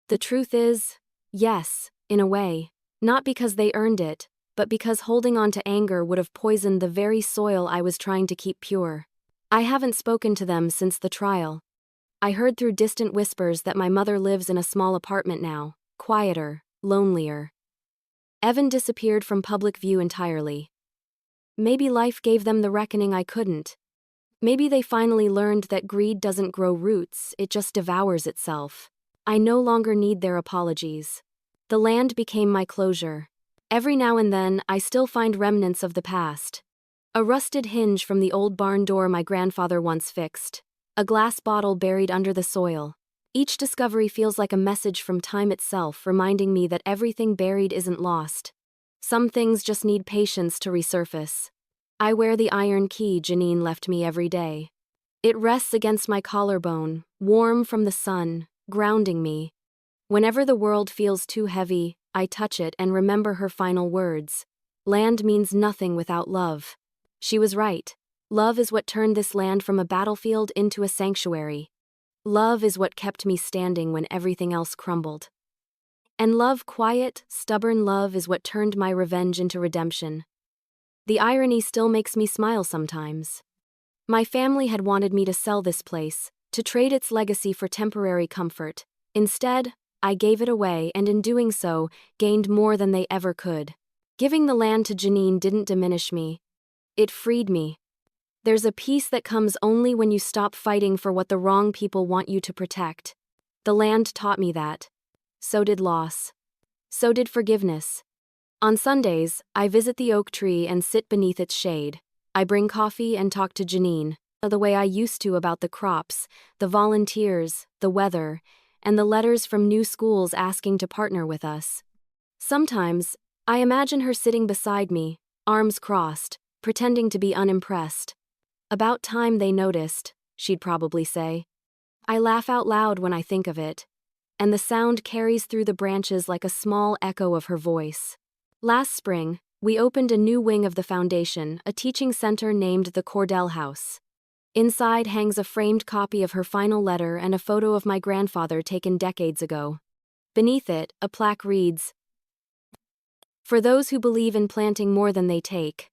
The truth is, yes, in a way. Not because they earned it, but because holding on to anger would have poisoned the very soil I was trying to keep pure. I haven't spoken to them since the trial. I heard through distant whispers that my mother lives in a small apartment now, quieter, lonelier. Evan disappeared from public view entirely. Maybe life gave them the reckoning I couldn't. Maybe they finally learned that greed doesn't grow roots, it just devours itself. I no longer need their apologies. The land became my closure. Every now and then, I still find remnants of the past. A rusted hinge from the old barn door my grandfather once fixed. A glass bottle buried under the soil. Each discovery feels like a message from time itself, reminding me that everything buried isn't lost. Some things just need patience to resurface. I wear the iron key Janine left me every day. It rests against my collarbone, warm from the sun, grounding me. Whenever the world feels too heavy, I touch it and remember her final words. Land means nothing without love. She was right. Love is what turned this land from a battlefield into a sanctuary. Love is what kept me standing when everything else crumbled. And love, quiet, stubborn love, is what turned my revenge into redemption. The irony still makes me smile sometimes. My family had wanted me to sell this place, to trade its legacy for temporary comfort. Instead, I gave it away and in doing so, gained more than they ever could. Giving the land to Janine didn't diminish me. It freed me. There's a peace that comes only when you stop fighting for what the wrong people want you to protect. The land taught me that. So did loss. So did forgiveness. On Sundays, I visit the oak tree and sit beneath its shade. I bring coffee and talk to Janine, the way I used to, about the crops, the volunteers, the weather, and the letters from new schools asking to partner with us. Sometimes, I imagine her sitting beside me, arms crossed, pretending to be unimpressed. About time they noticed, she'd probably say. I laugh out loud when I think of it, and the sound carries through the branches like a small echo of her voice. Last spring, we opened a new wing of the foundation, a teaching center named the Cordell House. Inside hangs a framed copy of her final letter and a photo of my grandfather taken decades ago. Beneath it, a plaque reads, "For those who believe in planting more than they take."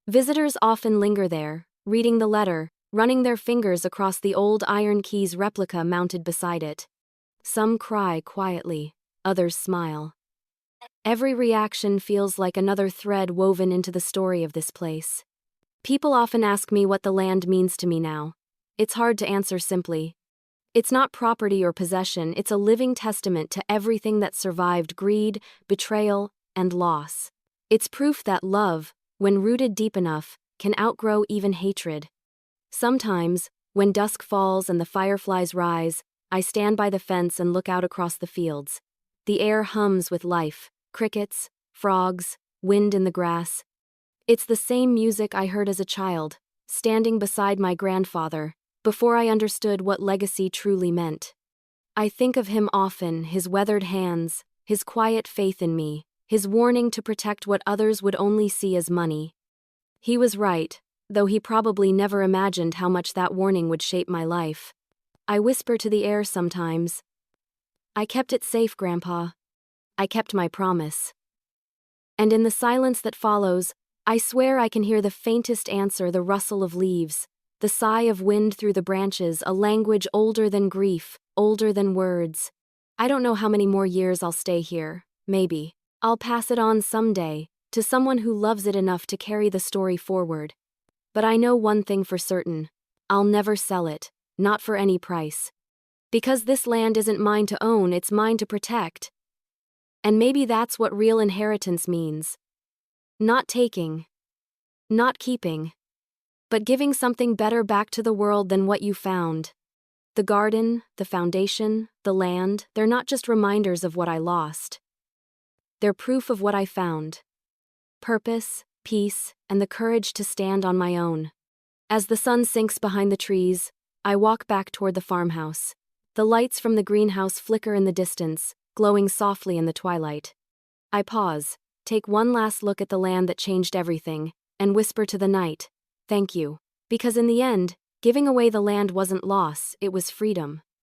Visitors often linger there, reading the letter, running their fingers across the old iron keys replica mounted beside it. Some cry quietly, others smile. Every reaction feels like another thread woven into the story of this place. People often ask me what the land means to me now. It's hard to answer simply. It's not property or possession, it's a living testament to everything that survived greed, betrayal, and loss. It's proof that love, when rooted deep enough, can outgrow even hatred. Sometimes, when dusk falls and the fireflies rise, I stand by the fence and look out across the fields. The air hums with life, crickets, frogs, wind in the grass. It's the same music I heard as a child, standing beside my grandfather, before I understood what legacy truly meant. I think of him often, his weathered hands, his quiet faith in me, his warning to protect what others would only see as money. He was right, though he probably never imagined how much that warning would shape my life. I whisper to the air sometimes, "I kept it safe, Grandpa. I kept my promise." And in the silence that follows, I swear I can hear the faintest answer, the rustle of leaves, the sigh of wind through the branches, a language older than grief, older than words. I don't know how many more years I'll stay here. Maybe I'll pass it on someday, to someone who loves it enough to carry the story forward. But I know one thing for certain. I'll never sell it, not for any price. Because this land isn't mine to own, it's mine to protect. And maybe that's what real inheritance means. Not taking, not keeping, but giving something better back to the world than what you found. The garden, the foundation, the land, they're not just reminders of what I lost. They're proof of what I found. Purpose, peace, and the courage to stand on my own. As the sun sinks behind the trees, I walk back toward the farmhouse. The lights from the greenhouse flicker in the distance, glowing softly in the twilight. I pause, take one last look at the land that changed everything, and whisper to the night, "Thank you." Because in the end, giving away the land wasn't loss, it was freedom.